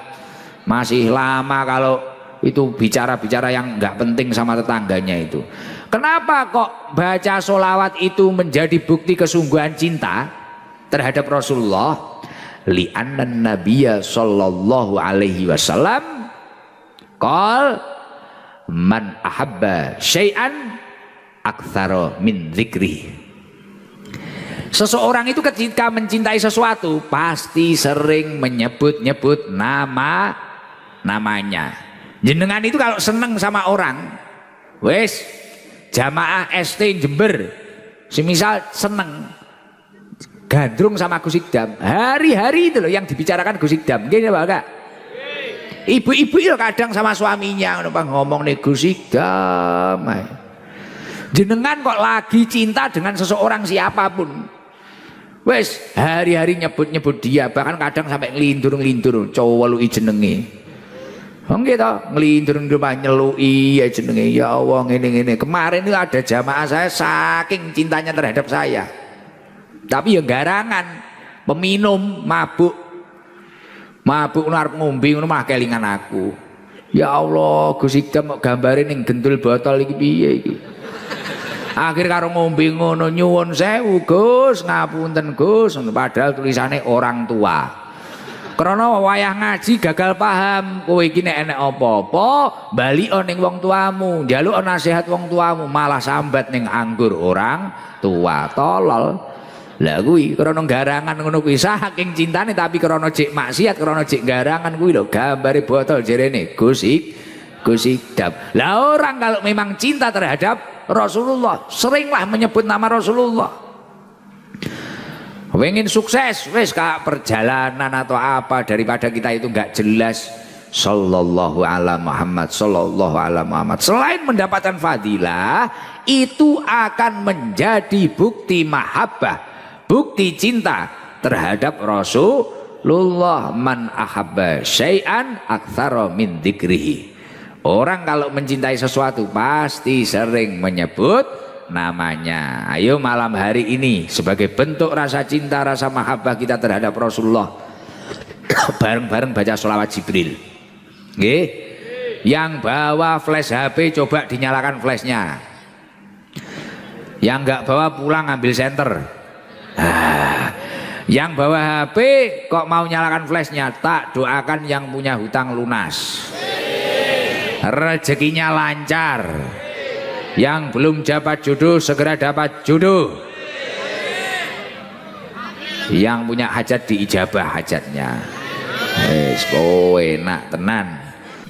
masih lama kalau itu bicara-bicara yang nggak penting sama tetangganya itu. Kenapa kok baca sholawat itu menjadi bukti kesungguhan cinta terhadap Rasulullah? Li'anna nabiyya sallallahu alaihi wasallam qol man ahabba syai'an aktsara min dzikri. Seseorang itu ketika mencintai sesuatu pasti sering menyebut-nyebut namanya. Jenengan itu kalau seneng sama orang, wes jamaah ST Jember, semisal seneng gandrung sama Gus Ikdam, hari-hari itu loh yang dibicarakan Gus Ikdam. Gini Pak Kak. Ibu-ibu itu kadang sama suaminya ngomong nih Gus Ikdam. Jenengan kok lagi cinta dengan seseorang siapapun, wes hari-hari nyebut-nyebut dia, bahkan kadang sampai ngelindur-ngelindur cowok lu jenenge. Gitu, ngelindur nyelui ya jenenge, ya Allah ngene-ngene. Kemarin itu ada jamaah saya saking cintanya terhadap saya, tapi ya garangan, peminum, mabuk arep ngombe ngono mah kelingan aku. Ya Allah, Gus Ikdam kok gambare ning gendul botol iki piye iki. Akhir karo ngombe ngono, nyuwun sewu Gus, ngapunten Gus, padahal tulisannya orang tua. Karena wayah ngaji gagal paham, kowe iki nek enek apa-apa baliko ning wong tuamu, njaluk nasihat wong tuamu, malah sambat ning anggur orang tua, tolol. Lah kuwi krana garangan ngono kuwi saking cintane tapi krana jek maksiat, krana jek garangan kuwi lho gambare botol jerene Gus Ikdam. Lah orang kalau memang cinta terhadap Rasulullah seringlah menyebut nama Rasulullah. Pengen sukses, wes kak perjalanan atau apa daripada kita itu nggak jelas. Sallallahu ala Muhammad, sallallahu ala Muhammad. Selain mendapatkan fadilah, itu akan menjadi bukti mahabbah, bukti cinta terhadap Rasulullah. Man ahabba syai'an aktsara min dzikrihi. Orang kalau mencintai sesuatu pasti sering menyebut namanya. Ayo malam hari ini sebagai bentuk rasa cinta, rasa mahabbah kita terhadap Rasulullah, bareng-bareng baca sholawat Jibril. Nggih? Yang bawa flash HP coba dinyalakan flashnya. Yang nggak bawa pulang ambil senter. Yang bawa HP kok mau nyalakan flashnya, tak doakan yang punya hutang lunas, rezekinya lancar. Yang belum dapat jodoh segera dapat jodoh. Yang punya hajat diijabah hajatnya. Enak tenan.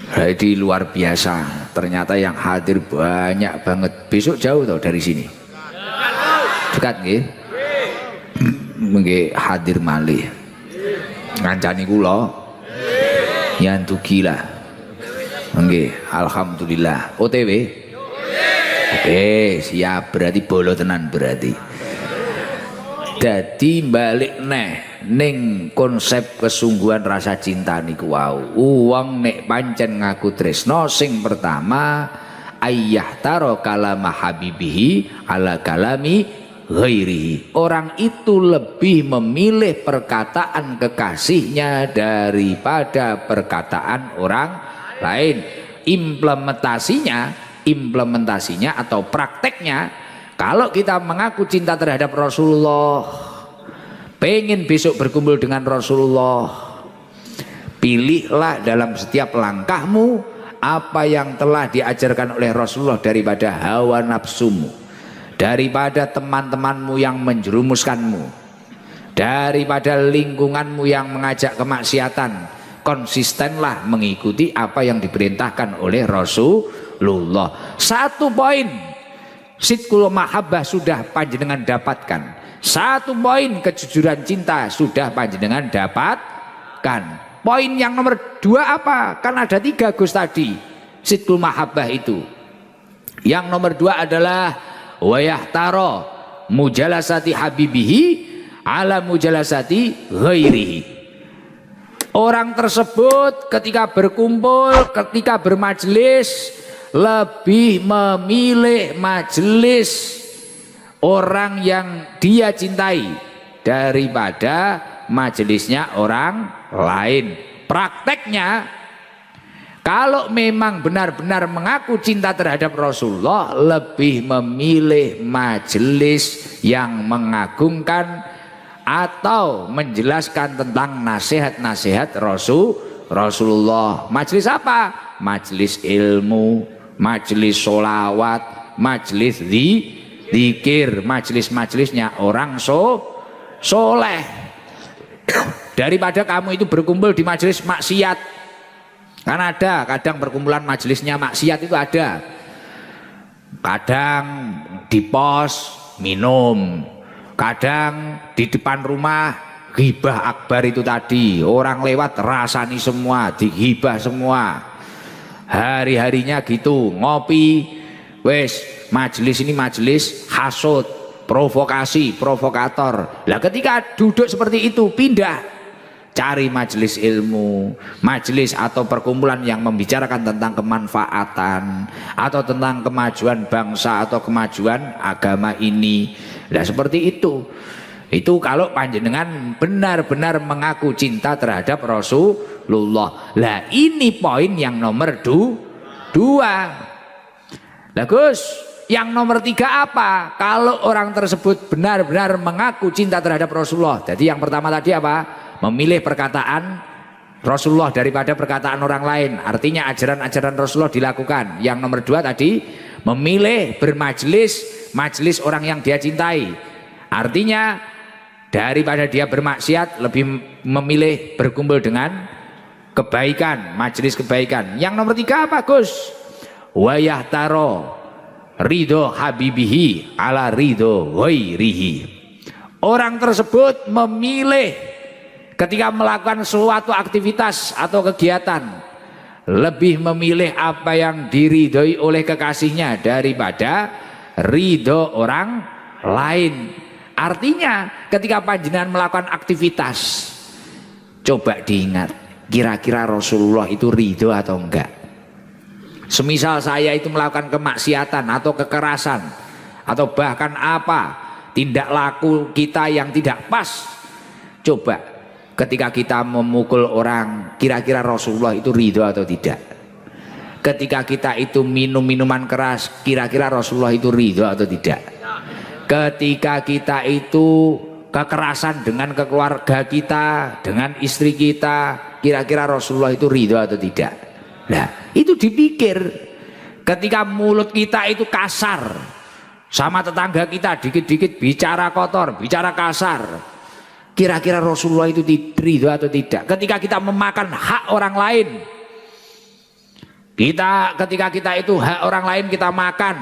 Jadi luar biasa. Ternyata yang hadir banyak banget. Besok jauh tau dari sini. Dekat nggih. Nggih hadir malih. Ngancani kula. Yantu gila. Nggih, alhamdulillah. OTW. Oke, siap, berarti bolo tenan berarti. Dadi balik ning konsep kesungguhan rasa cinta niku wau. Wong nek pancen ngaku tresno sing pertama ayyah taro kalama habibihi ala kalami ghairihi. Orang itu lebih memilih perkataan kekasihnya daripada perkataan orang lain. Implementasinya atau prakteknya, kalau kita mengaku cinta terhadap Rasulullah, pengen besok berkumpul dengan Rasulullah, pilihlah dalam setiap langkahmu apa yang telah diajarkan oleh Rasulullah daripada hawa nafsumu, daripada teman-temanmu yang menjerumuskanmu, daripada lingkunganmu yang mengajak kemaksiatan. Konsistenlah mengikuti apa yang diperintahkan oleh Rasulullah. Satu poin sidqul mahabbah sudah panjenengan dapatkan. Satu poin kejujuran cinta sudah panjenengan dapatkan. Poin yang nomor 2 apa? Kan ada 3 Gus tadi sidqul mahabbah itu. Yang nomor 2 adalah wayahtaro mujalasati habibihi ala mujalasati ghairihi. Orang tersebut ketika berkumpul, ketika bermajelis lebih memilih majelis orang yang dia cintai daripada majelisnya orang lain. Prakteknya, kalau memang benar-benar mengaku cinta terhadap Rasulullah, lebih memilih majelis yang mengagungkan atau menjelaskan tentang nasihat-nasihat Rasulullah. Majelis apa? Majelis ilmu, majelis sholawat, majelis zikir, majelis-majelisnya orang soleh. Daripada kamu itu berkumpul di majelis maksiat. Kan ada kadang perkumpulan majelisnya maksiat itu ada. Kadang di pos minum, kadang di depan rumah ghibah akbar itu tadi, orang lewat rasani semua, digibah semua. Hari-harinya gitu, ngopi, wes majelis ini majelis hasud, provokasi, provokator. Lah ketika duduk seperti itu pindah, cari majelis ilmu, majelis atau perkumpulan yang membicarakan tentang kemanfaatan atau tentang kemajuan bangsa atau kemajuan agama ini. Nah seperti itu. Itu kalau panjenengan benar-benar mengaku cinta terhadap Rasulullah. Lah ini poin yang nomor 2. Lah Gus, yang nomor 3 apa? Kalau orang tersebut benar-benar mengaku cinta terhadap Rasulullah. Jadi yang pertama tadi apa? Memilih perkataan Rasulullah daripada perkataan orang lain. Artinya ajaran-ajaran Rasulullah dilakukan. Yang nomor 2 tadi, memilih bermajelis, majelis orang yang dia cintai. Artinya daripada dia bermaksiat, lebih memilih berkumpul dengan kebaikan, majelis kebaikan. Yang nomor 3 apa Gus? Wa yahtaro ridho habibihi ala ridho ghairihi. Orang tersebut memilih ketika melakukan suatu aktivitas atau kegiatan, lebih memilih apa yang diridhoi oleh kekasihnya daripada ridho orang lain. Artinya ketika panjenengan melakukan aktivitas, coba diingat, kira-kira Rasulullah itu ridho atau enggak. Semisal saya itu melakukan kemaksiatan atau kekerasan atau bahkan apa tindak laku kita yang tidak pas, coba ketika kita memukul orang, kira-kira Rasulullah itu ridho atau tidak. Ketika kita itu minum minuman keras, kira-kira Rasulullah itu ridho atau tidak. Ketika kita itu kekerasan dengan keluarga kita, dengan istri kita, kira-kira Rasulullah itu ridho atau tidak. Nah itu dipikir. Ketika mulut kita itu kasar sama tetangga kita, dikit-dikit bicara kotor, bicara kasar, kira-kira Rasulullah itu ridho atau tidak. Ketika kita memakan hak orang lain, ketika kita itu hak orang lain kita makan,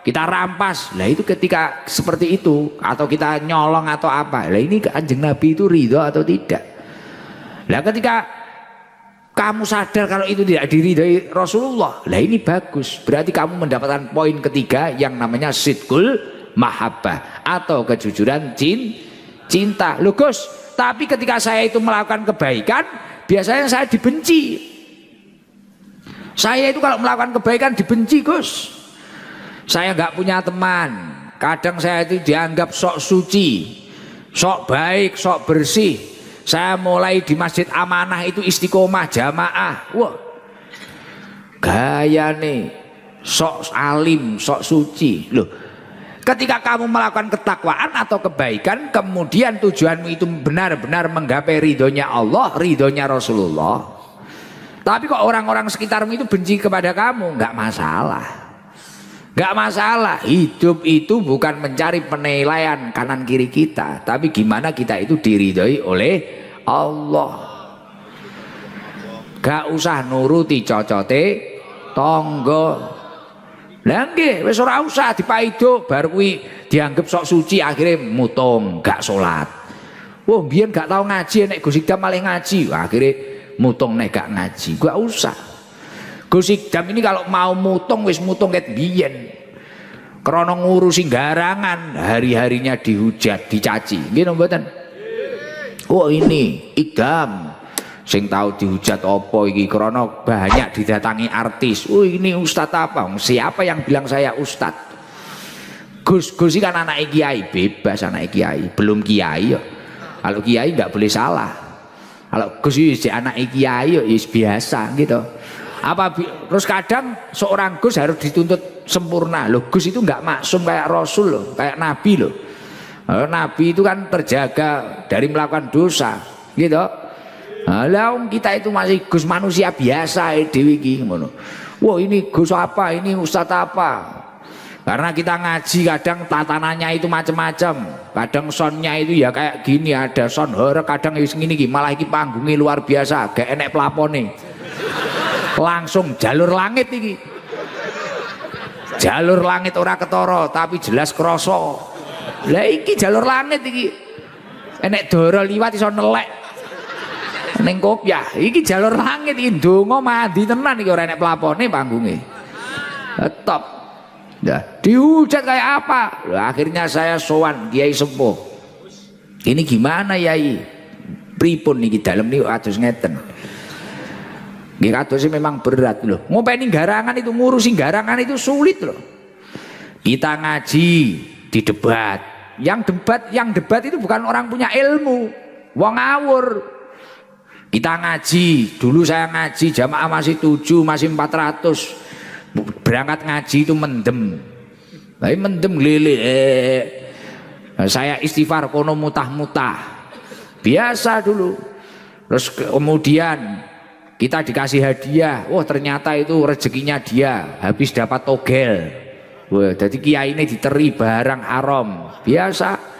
kita rampas, lah itu ketika seperti itu, atau kita nyolong atau apa, lah ini Kanjeng Nabi itu ridho atau tidak. Lah ketika kamu sadar kalau itu tidak diridhoi Rasulullah, lah ini bagus, berarti kamu mendapatkan poin ketiga yang namanya sidqul mahabbah atau kejujuran cinta. Loh Gus, tapi ketika saya itu melakukan kebaikan, biasanya saya dibenci. Saya itu kalau melakukan kebaikan dibenci Gus. Saya nggak punya teman, kadang saya itu dianggap sok suci, sok baik, sok bersih. Saya mulai di Masjid Amanah itu istiqomah jamaah. Wah, gaya nih, sok alim, sok suci. Loh, ketika kamu melakukan ketakwaan atau kebaikan, kemudian tujuanmu itu benar-benar menggapai ridhonya Allah, ridhonya Rasulullah, tapi kok orang-orang sekitarmu itu benci kepada kamu, nggak masalah. Nggak masalah. Hidup itu bukan mencari penilaian kanan kiri kita, tapi gimana kita itu diridhoi oleh Allah. Gak usah nuruti cocote tonggo. Lah nggih, wis ora usah dipaido bar kuwi dianggap sok suci akhirnya mutung, gak salat. Wah, biyen gak tau ngaji, nek Gus Idam malah ngaji, akhirnya mutung nek gak ngaji. Gak usah. Gus Idam ini kalau mau mutung wis mutung ket biyen. Krana ngurusi garangan, hari-harinya dihujat, dicaci. Nggih mboten? Oh ini Idam sing tahu dihujat opo iki krana banyak didatangi artis. Oh ini ustadz apa? Siapa yang bilang saya ustadz? Gus kan anak kiai, bebas anak kiai, belum kiai ya. Kalau kiai nggak boleh salah. Kalau Gus itu anak kiai ya biasa gitu. Terus kadang seorang Gus harus dituntut sempurna. Loh, Gus itu nggak maksum kayak Rasul loh, kayak Nabi loh. Nabi itu kan terjaga dari melakukan dosa, gitu. Lah kita itu masih Gus manusia biasa dewi iki ngono. Wah, ini Gus apa? Ini Ustadz apa? Karena kita ngaji kadang tatanannya itu macam-macam. Kadang soundnya itu ya kayak gini, ada sound horror, kadang gini malah iki panggungnya luar biasa, gak enek pelapone. Langsung jalur langit iki. Jalur langit ora ketara tapi jelas kroso. Lah iki jalur langit iki. Enek doro liwat iso nelek. Ning kopiah, iki jalur langit iki ndonga mandi tenan iki ora enek pelapone panggunge. Top. Ya, dihujat kayak apa? Loh, akhirnya saya sowan Kiai Sepuh. Ini gimana Yai? Pripun niki dalem niku atus ngeten. Nggih kados memang berat loh. Ngopeni garangan itu, ngurusi garangan itu sulit loh. Kita ngaji di debat. Yang debat itu bukan orang punya ilmu, wong ngawur. Kita ngaji, dulu saya ngaji jamaah masih 7, masih 400. Berangkat ngaji itu mendem. Tapi mendem lele. Saya istighfar kono mutah-mutah. Biasa dulu. Terus kemudian kita dikasih hadiah. Wah, ternyata itu rezekinya dia, habis dapat togel. Wah, jadi kiai ini diteri barang haram. Biasa.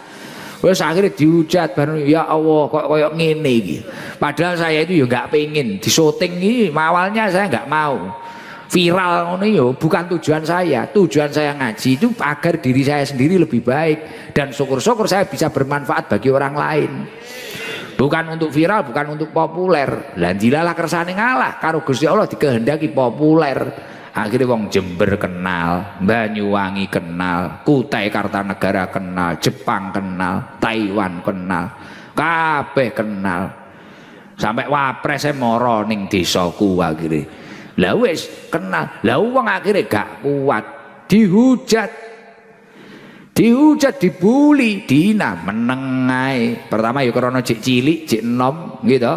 Wes akhirnya dihujat baru, ya Allah kok koyok ngene iki. Padahal saya itu ya nggak pengen disyuting ini, awalnya saya nggak mau viral ngono yo, bukan tujuan saya. Tujuan saya ngaji itu agar diri saya sendiri lebih baik dan syukur-syukur saya bisa bermanfaat bagi orang lain. Bukan untuk viral, bukan untuk populer. Lah dilalah kersane ngalah karo Gusti Allah dikehendaki populer. Akhirnya wong Jember kenal, Banyuwangi kenal, Kutai Kartanegara kenal, Jepang kenal, Taiwan kenal, kabeh kenal. Sampai wapresnya moro ning desaku akhirnya. Lah wis kenal. Lah wong akhirnya gak kuat, dihujat, dibuli, dina meneng ae. Pertama ya karena cek cilik, cek enom gitu.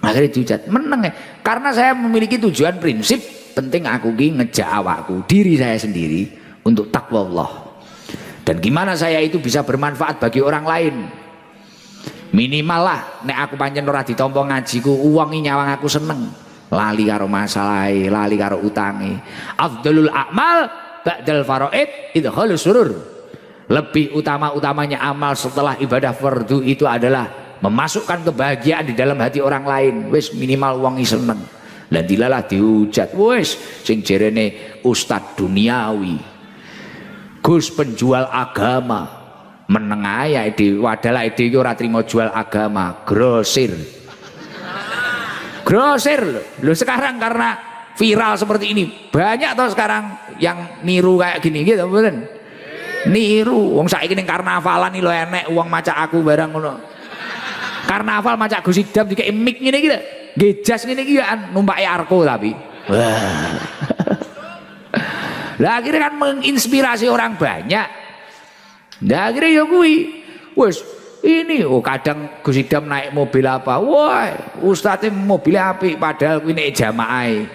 Akhirnya dihujat, meneng ae. Karena saya memiliki tujuan prinsip, penting aku ki ngejak awakku, diri saya sendiri untuk takwa Allah. Dan gimana saya itu bisa bermanfaat bagi orang lain. Minimal lah nek aku pancen ora ditampa ngajiku, uang nyawang aku seneng. Lali karo masalahe, lali karo utange. Afdalul a'mal ba'dal faraid idkhalus surur. Lebih utama-utamanya amal setelah ibadah fardu itu adalah memasukkan kebahagiaan di dalam hati orang lain. Wis minimal wong seneng. Lah dilalah dihujat. Wis sing jerene ustad duniawi, Gus penjual agama, meneng ae dhewe wadalah dhewe ora trimo jual agama, grosir. Grosir loh. Sekarang karena viral seperti ini banyak toh sekarang yang niru kayak gini gitu, betul? Niru. Wong saiki ning karnavalan iki lho enek wong macak aku barang ngono. Karnaval macak Gus Idam dikek mic ngene iki lho. Nggih jas ngene iki ya numpaki arko tapi. Wah. Lah akhirnya kan menginspirasi orang banyak. Lah akhirnya ya kuwi wis ini kadang Gus Idam naik mobil apa, wah ustadznya mobil apik padahal kuwi nek jamaah.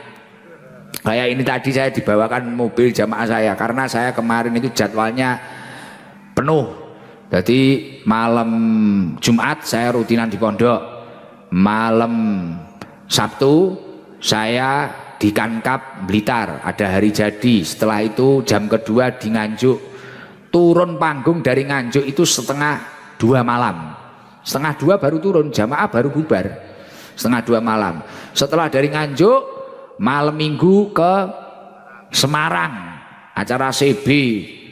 Kayak ini tadi saya dibawakan mobil jamaah saya karena saya kemarin itu jadwalnya penuh. Jadi malam Jumat saya rutinan di pondok, malam Sabtu saya di Kankap Blitar ada hari jadi. Setelah itu jam kedua di Nganjuk, turun panggung dari Nganjuk itu 1:30 malam. 1:30 baru turun, jamaah baru bubar 1:30 malam. Setelah dari Nganjuk malam minggu ke Semarang, acara CB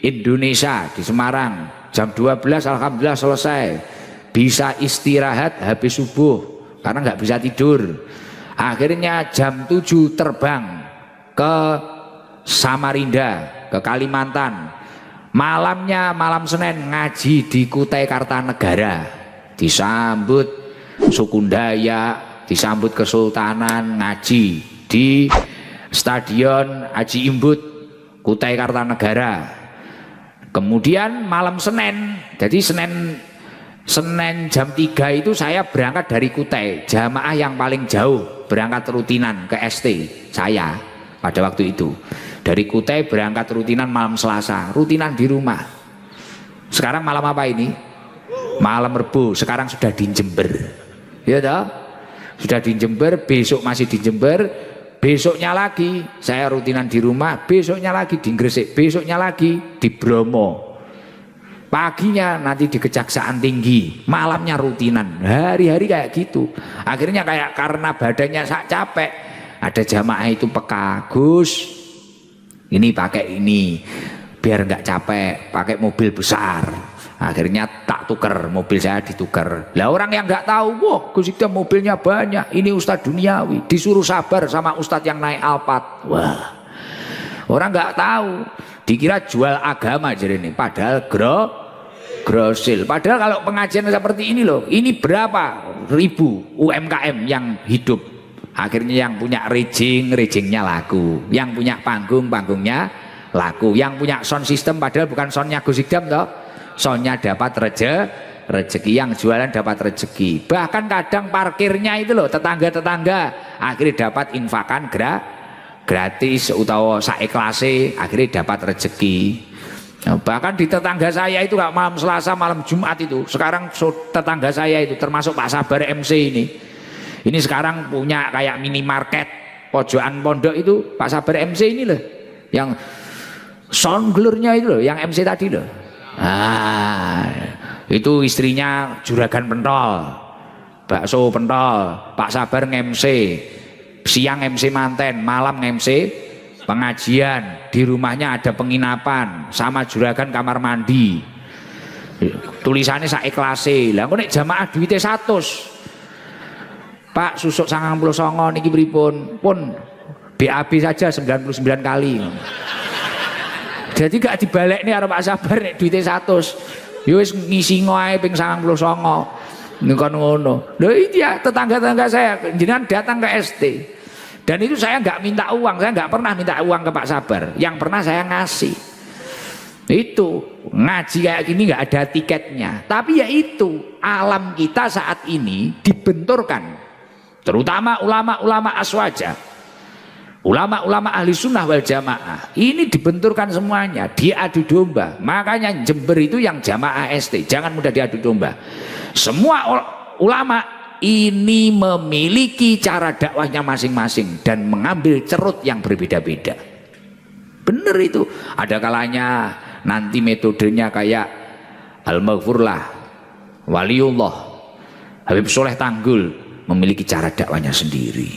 Indonesia di Semarang jam 12 alhamdulillah selesai, bisa istirahat habis subuh karena nggak bisa tidur. Akhirnya jam 7 terbang ke Samarinda, ke Kalimantan. Malamnya malam Senin ngaji di Kutai Kartanegara, disambut suku Dayak, disambut Kesultanan, ngaji di Stadion Haji Imbut Kutai Kartanegara. Kemudian malam Senin, jadi Senin jam 3 itu saya berangkat dari Kutai, jamaah yang paling jauh berangkat rutinan ke ST saya pada waktu itu. Dari Kutai berangkat rutinan malam Selasa, rutinan di rumah. Sekarang malam apa ini? Malam Rebo, sekarang sudah di Jember. Ya toh? Sudah di Jember, besok masih di Jember, besoknya lagi saya rutinan di rumah, besoknya lagi di Gresik, besoknya lagi di Bromo. Paginya nanti di Kejaksaan Tinggi, malamnya rutinan, hari-hari kayak gitu. Akhirnya kayak karena badannya capek, ada jamaah itu peka, Gus, ini pakai ini, biar nggak capek, pakai mobil besar. Akhirnya tak tuker, mobil saya ditukar. Lah orang yang nggak tahu, wah Gus Ikdam mobilnya banyak, ini Ustadz duniawi, disuruh sabar sama Ustadz yang naik Alphard. Wah, orang nggak tahu, dikira jual agama jadi ini, padahal grosil. Padahal kalau pengajian seperti ini loh, ini berapa ribu UMKM yang hidup. Akhirnya yang punya rejingnya laku, yang punya panggungnya laku, yang punya sound system padahal bukan soundnya Gus Ikdam toh, soundnya dapat rezeki, yang jualan dapat rezeki. Bahkan kadang parkirnya itu loh tetangga akhirnya dapat infakan gratis utawa saikhlase, akhirnya dapat rezeki. Nah, bahkan di tetangga saya itu gak malam Selasa, malam Jumat itu. Sekarang tetangga saya itu termasuk Pak Sabar MC ini sekarang punya kayak minimarket pojokan pondok itu. Pak Sabar MC ini loh, yang soundglernya itu loh, yang MC tadi loh. Nah, itu istrinya juragan pentol, bakso pentol. Pak Sabar nge-MC, siang MC manten, malam nge-MC pengajian, di rumahnya ada penginapan sama juragan kamar mandi. Tulisannya saikhlase. Lah kok nek jamaah duwite 100. Pak susuk 99 niki pripun? Pun BAB saja 99 kali. Jadi gak dibalik nih karo Pak Sabar nek duwite 100. Ya wis ngisi ngoe ping 99. Nek ngono. Lho iya tetangga-tetangga saya jenengan datang ke ST. Dan itu saya nggak minta uang, saya nggak pernah minta uang ke Pak Sabar. Yang pernah saya ngasih. Itu ngaji kayak gini nggak ada tiketnya. Tapi ya itu alam kita saat ini dibenturkan, terutama ulama-ulama aswaja, ulama-ulama ahli sunnah wal jamaah. Ini dibenturkan semuanya, diadu domba. Makanya Jember itu yang jamaah ST, jangan mudah diadu domba. Semua ulama ini memiliki cara dakwahnya masing-masing dan mengambil cerut yang berbeda-beda. Bener itu. Ada kalanya nanti metodenya kayak Al-Maghfur lah, Waliullah, Habib Soleh Tanggul memiliki cara dakwahnya sendiri.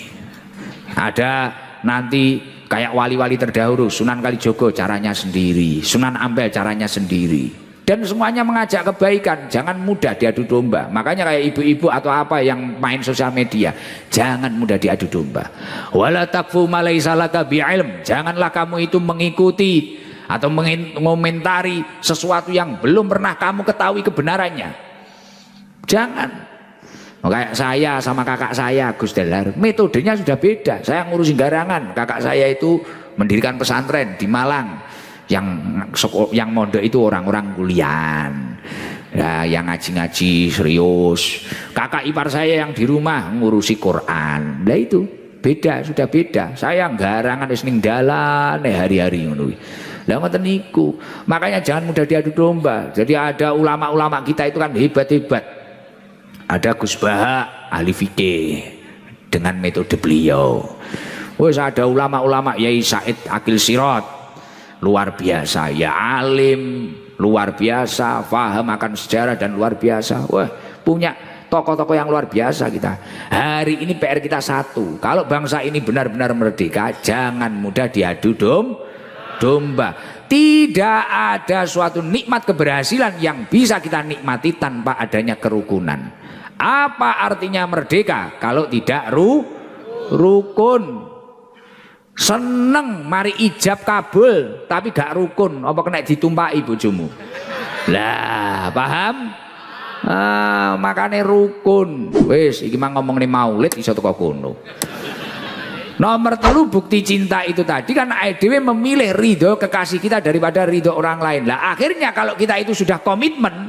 Ada nanti kayak wali-wali terdahulu, Sunan Kalijogo caranya sendiri, Sunan Ampel caranya sendiri. Dan semuanya mengajak kebaikan, jangan mudah diadu domba. Makanya kayak ibu-ibu atau apa yang main sosial media, jangan mudah diadu domba. Wala takfu ma laisa laka bi'ilm. Janganlah kamu itu mengikuti atau mengomentari sesuatu yang belum pernah kamu ketahui kebenarannya. Jangan. Kayak saya sama kakak saya Gus Delar, metodenya sudah beda. Saya ngurusin garangan, kakak saya itu mendirikan pesantren di Malang. Yang mondok itu orang-orang kuliahan ya, yang ngaji-ngaji serius. Kakak ipar saya yang di rumah ngurusi Quran. Nah itu beda, sudah beda. Saya garangan wis ning dalan hari-hari ngono. Lah ngoten niku. Makanya jangan mudah diadu domba. Jadi ada ulama-ulama kita itu kan hebat-hebat. Ada Gus Baha ahli fikih dengan metode beliau. Wis ada ulama-ulama Yai Said Akil Sirot luar biasa, ya alim luar biasa, paham akan sejarah dan luar biasa. Wah, punya tokoh-tokoh yang luar biasa kita. Hari ini PR kita satu, kalau bangsa ini benar-benar merdeka, jangan mudah diadu domba. Tidak ada suatu nikmat keberhasilan yang bisa kita nikmati tanpa adanya kerukunan. Apa artinya merdeka kalau tidak rukun? Seneng mari ijab kabul tapi gak rukun, apa kena ditumpaki bojomu? Lah paham? Makane rukun. Wis iki mah ngomong nih maulid iso teko kono. Nomor telu bukti cinta itu tadi kan AEDW memilih ridho kekasih kita daripada ridho orang lain. Lah akhirnya kalau kita itu sudah komitmen,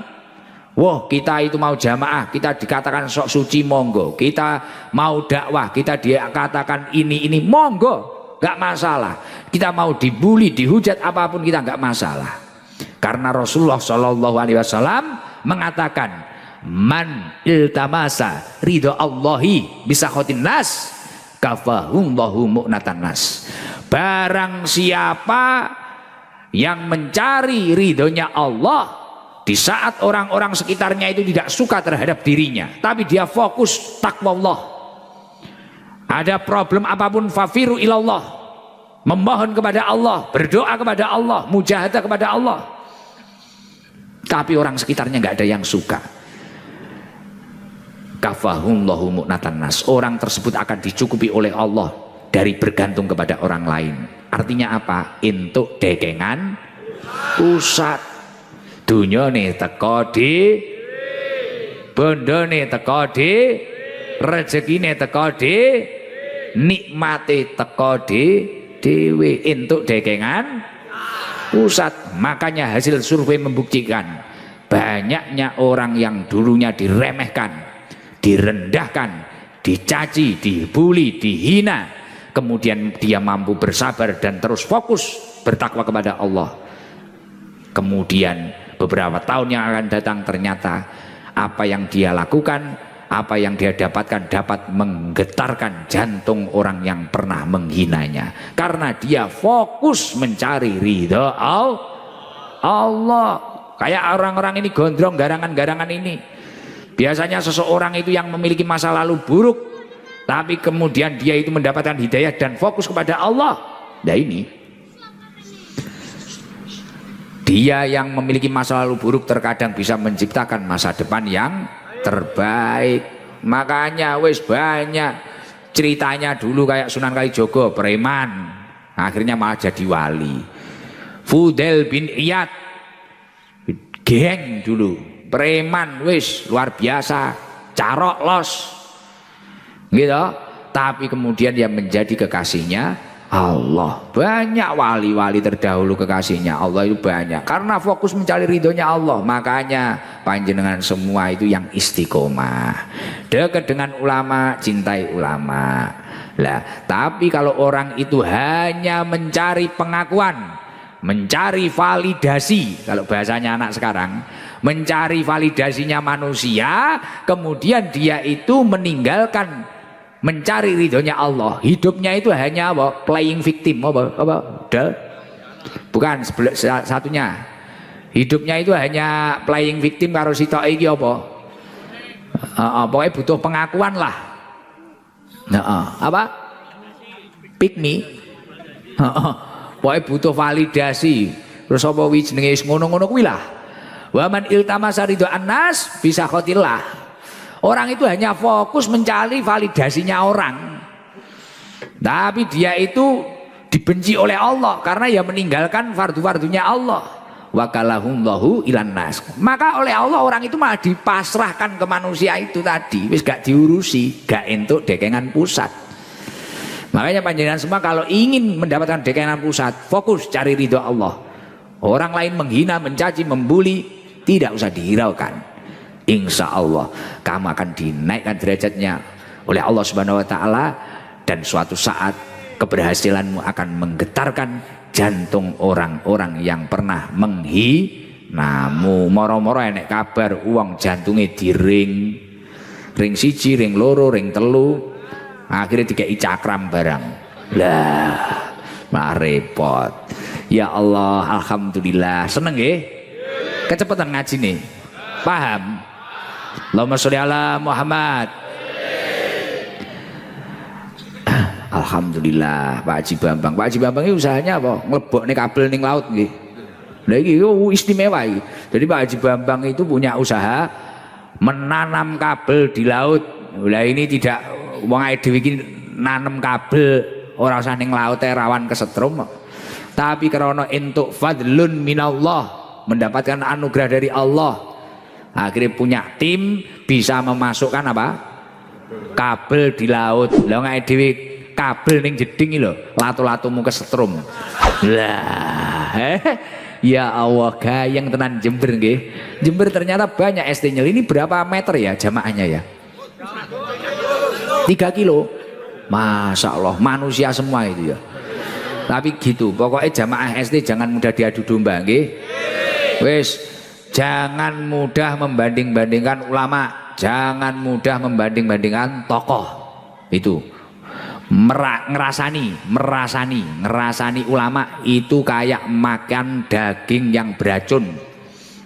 wah kita itu mau jamaah, kita dikatakan sok suci monggo, kita mau dakwah, kita dikatakan ini monggo, gak masalah. Kita mau dibully, dihujat apapun kita gak masalah. Karena Rasulullah SAW mengatakan, man iltamasa ridho Allahi bisa khotin nas kafahumullahu mu'natan nas. Barang siapa yang mencari ridhonya Allah di saat orang-orang sekitarnya itu tidak suka terhadap dirinya, tapi dia fokus takwa Allah, ada problem apapun fafiru ilallah, memohon kepada Allah, berdoa kepada Allah, mujahadah kepada Allah, tapi orang sekitarnya nggak ada yang suka, kafahumullahu mu'natan nas, orang tersebut akan dicukupi oleh Allah dari bergantung kepada orang lain. Artinya apa? Entuk dekengan pusat, dunyane teko di bondone teko di rezekine teko di nikmate teko di dhewe, entuk dekengan pusat. Makanya hasil survei membuktikan banyaknya orang yang dulunya diremehkan, direndahkan, dicaci, dibully, dihina, kemudian dia mampu bersabar dan terus fokus bertakwa kepada Allah. Kemudian beberapa tahun yang akan datang ternyata apa yang dia lakukan, apa yang dia dapatkan dapat menggetarkan jantung orang yang pernah menghinanya, karena dia fokus mencari ridho Allah. Kayak orang-orang ini gondrong garangan-garangan ini. Biasanya seseorang itu yang memiliki masa lalu buruk, tapi kemudian dia itu mendapatkan hidayah dan fokus kepada Allah. Nah ini, dia yang memiliki masa lalu buruk terkadang bisa menciptakan masa depan yang terbaik. Makanya wis banyak ceritanya dulu kayak Sunan Kalijogo, preman, akhirnya malah jadi wali. Fudail bin Iyad, geng dulu, preman wis luar biasa, carok los gitu, tapi kemudian dia menjadi kekasihnya Allah. Banyak wali-wali terdahulu kekasihnya Allah itu banyak, karena fokus mencari ridhonya Allah. Makanya panjenengan semua itu yang istiqomah, dekat dengan ulama, cintai ulama lah. Tapi kalau orang itu hanya mencari pengakuan, mencari validasi, kalau bahasanya anak sekarang, mencari validasinya manusia, kemudian dia itu meninggalkan mencari ridhonya Allah. Hidupnya itu hanya apa? Playing victim, apa? Bukan satunya. Hidupnya itu hanya playing victim karo sitok iki apa? Pokoknya butuh pengakuan lah. Apa? Pick me. Pokoknya butuh validasi. Terus apa wi jenenge ngono-ngono kuwi lah. Wa man iltamasa ridho annas bisa khotillah. Orang itu hanya fokus mencari validasinya orang, tapi dia itu dibenci oleh Allah karena ya meninggalkan fardu-fardunya Allah. Wa kalahumullahu ilan nas. Maka oleh Allah orang itu malah dipasrahkan ke manusia itu tadi, wis gak diurusi, gak entuk dekengan pusat. Makanya panjenengan semua kalau ingin mendapatkan dekengan pusat, fokus cari ridho Allah. Orang lain menghina, mencaci, membuli, tidak usah dihiraukan. Insya Allah kamu akan dinaikkan derajatnya oleh Allah Subhanahu Wa Taala, dan suatu saat keberhasilanmu akan menggetarkan jantung orang-orang yang pernah menghinamu. Moro-moro enek kabar uang jantungnya diring, ring siji, ring loro, ring telu, akhirnya dikei cakram barang. Lah, malah repot. Ya Allah, alhamdulillah, seneng nggih? Kecepatan ngaji nih, paham? Allahumma sholli ala Muhammad. Alhamdulillah, Pak Haji Bambang. Pak Haji Bambang ini usahanya apa? Ngelebokne kabel ning laut nggih. Lah iki istimewa iki. Jadi Pak Haji Bambang itu punya usaha menanam kabel di laut. Lah ini tidak wong ae dhewe iki nanam kabel ora usah ning laut rawan kesetrum. Tapi karena entuk fadlun minallah, mendapatkan anugerah dari Allah, akhirnya punya tim bisa memasukkan apa? Kabel di laut. Lah nggak dewi kabel ning jeding lho, latu-latumu kesetrum. Lah, ya Allah, gayeng tenan Jember nggih. Jember ternyata banyak SD Nyel. Ini berapa meter ya jamaahnya ya? 3 kilo. Masya Allah, manusia semua itu ya. Tapi gitu, pokoknya jamaah SD jangan mudah diadu domba nggih. Wis, jangan mudah membanding-bandingkan ulama, jangan mudah membanding-bandingkan tokoh. Itu ngerasani ulama itu kayak makan daging yang beracun.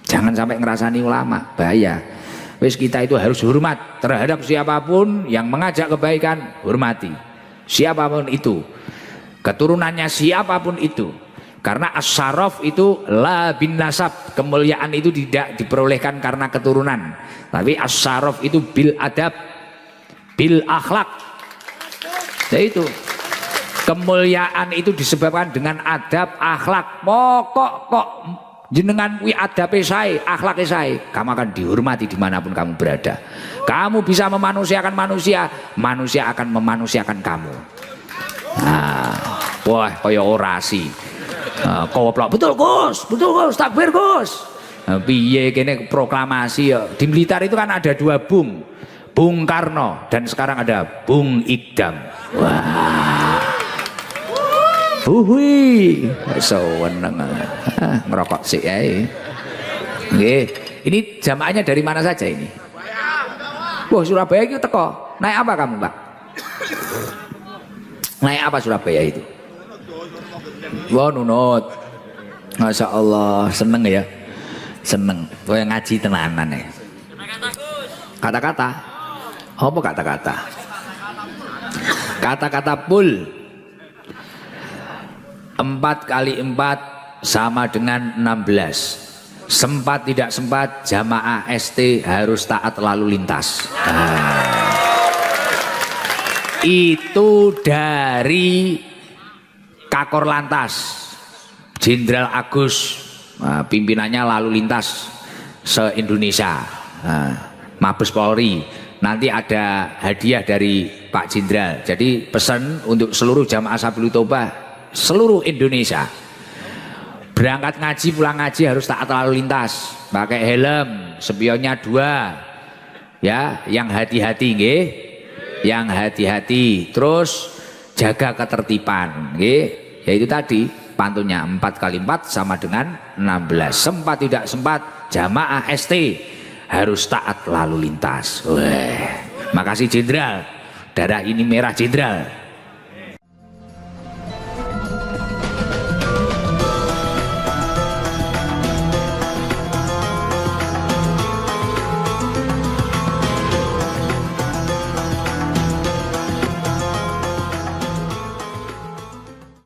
Jangan sampai ngerasani ulama, bahaya. Wis, kita itu harus hormat terhadap siapapun yang mengajak kebaikan, hormati siapapun itu, keturunannya siapapun itu. Karena as-syaraf itu la bin nasab, kemuliaan itu tidak diperolehkan karena keturunan, tapi as-syaraf itu bil adab, bil akhlak. Itu kemuliaan itu disebabkan dengan adab, akhlak. Pokok kok jenengan kuwi adabe sae, akhlake sae, kamu akan dihormati dimanapun kamu berada. Kamu bisa memanusiakan manusia, manusia akan memanusiakan kamu. Nah, wah, kaya orasi. Koplok, betul Gus, takbir Gus. Piye kene proklamasi ya. Di Blitar itu kan ada 2 Bung Karno dan sekarang ada Bung Ikdam. Wah, hui, sewenang ngerokok sih ya. Ini jamaahnya dari mana saja ini? Wah, Surabaya itu teko. Naik apa kamu, Pak? Naik apa Surabaya itu? Wah, nunut. Masya Allah, seneng ya, seneng. Kau yang ngaji tenanan ya. Kata-kata. Apa kata-kata? Kata-kata pul 4 kali 4 sama dengan 16. Sempat tidak sempat jamaah ST harus taat lalu lintas. Itu dari Kakor Lantas Jenderal Agus, pimpinannya lalu lintas se-Indonesia. Mabes Polri. Nanti ada hadiah dari Pak Jenderal. Jadi pesan untuk seluruh jamaah Sabilul Taubah seluruh Indonesia, berangkat ngaji pulang ngaji harus taat lalu lintas, pakai helm, spionnya 2 ya, yang hati-hati nggih, yang hati-hati, terus jaga ketertiban nggih. Ya itu tadi pantunnya 4 kali 4 sama dengan 16. Sempat tidak sempat jamaah ST harus taat lalu lintas. Wah, makasih Jenderal, darah ini merah Jenderal.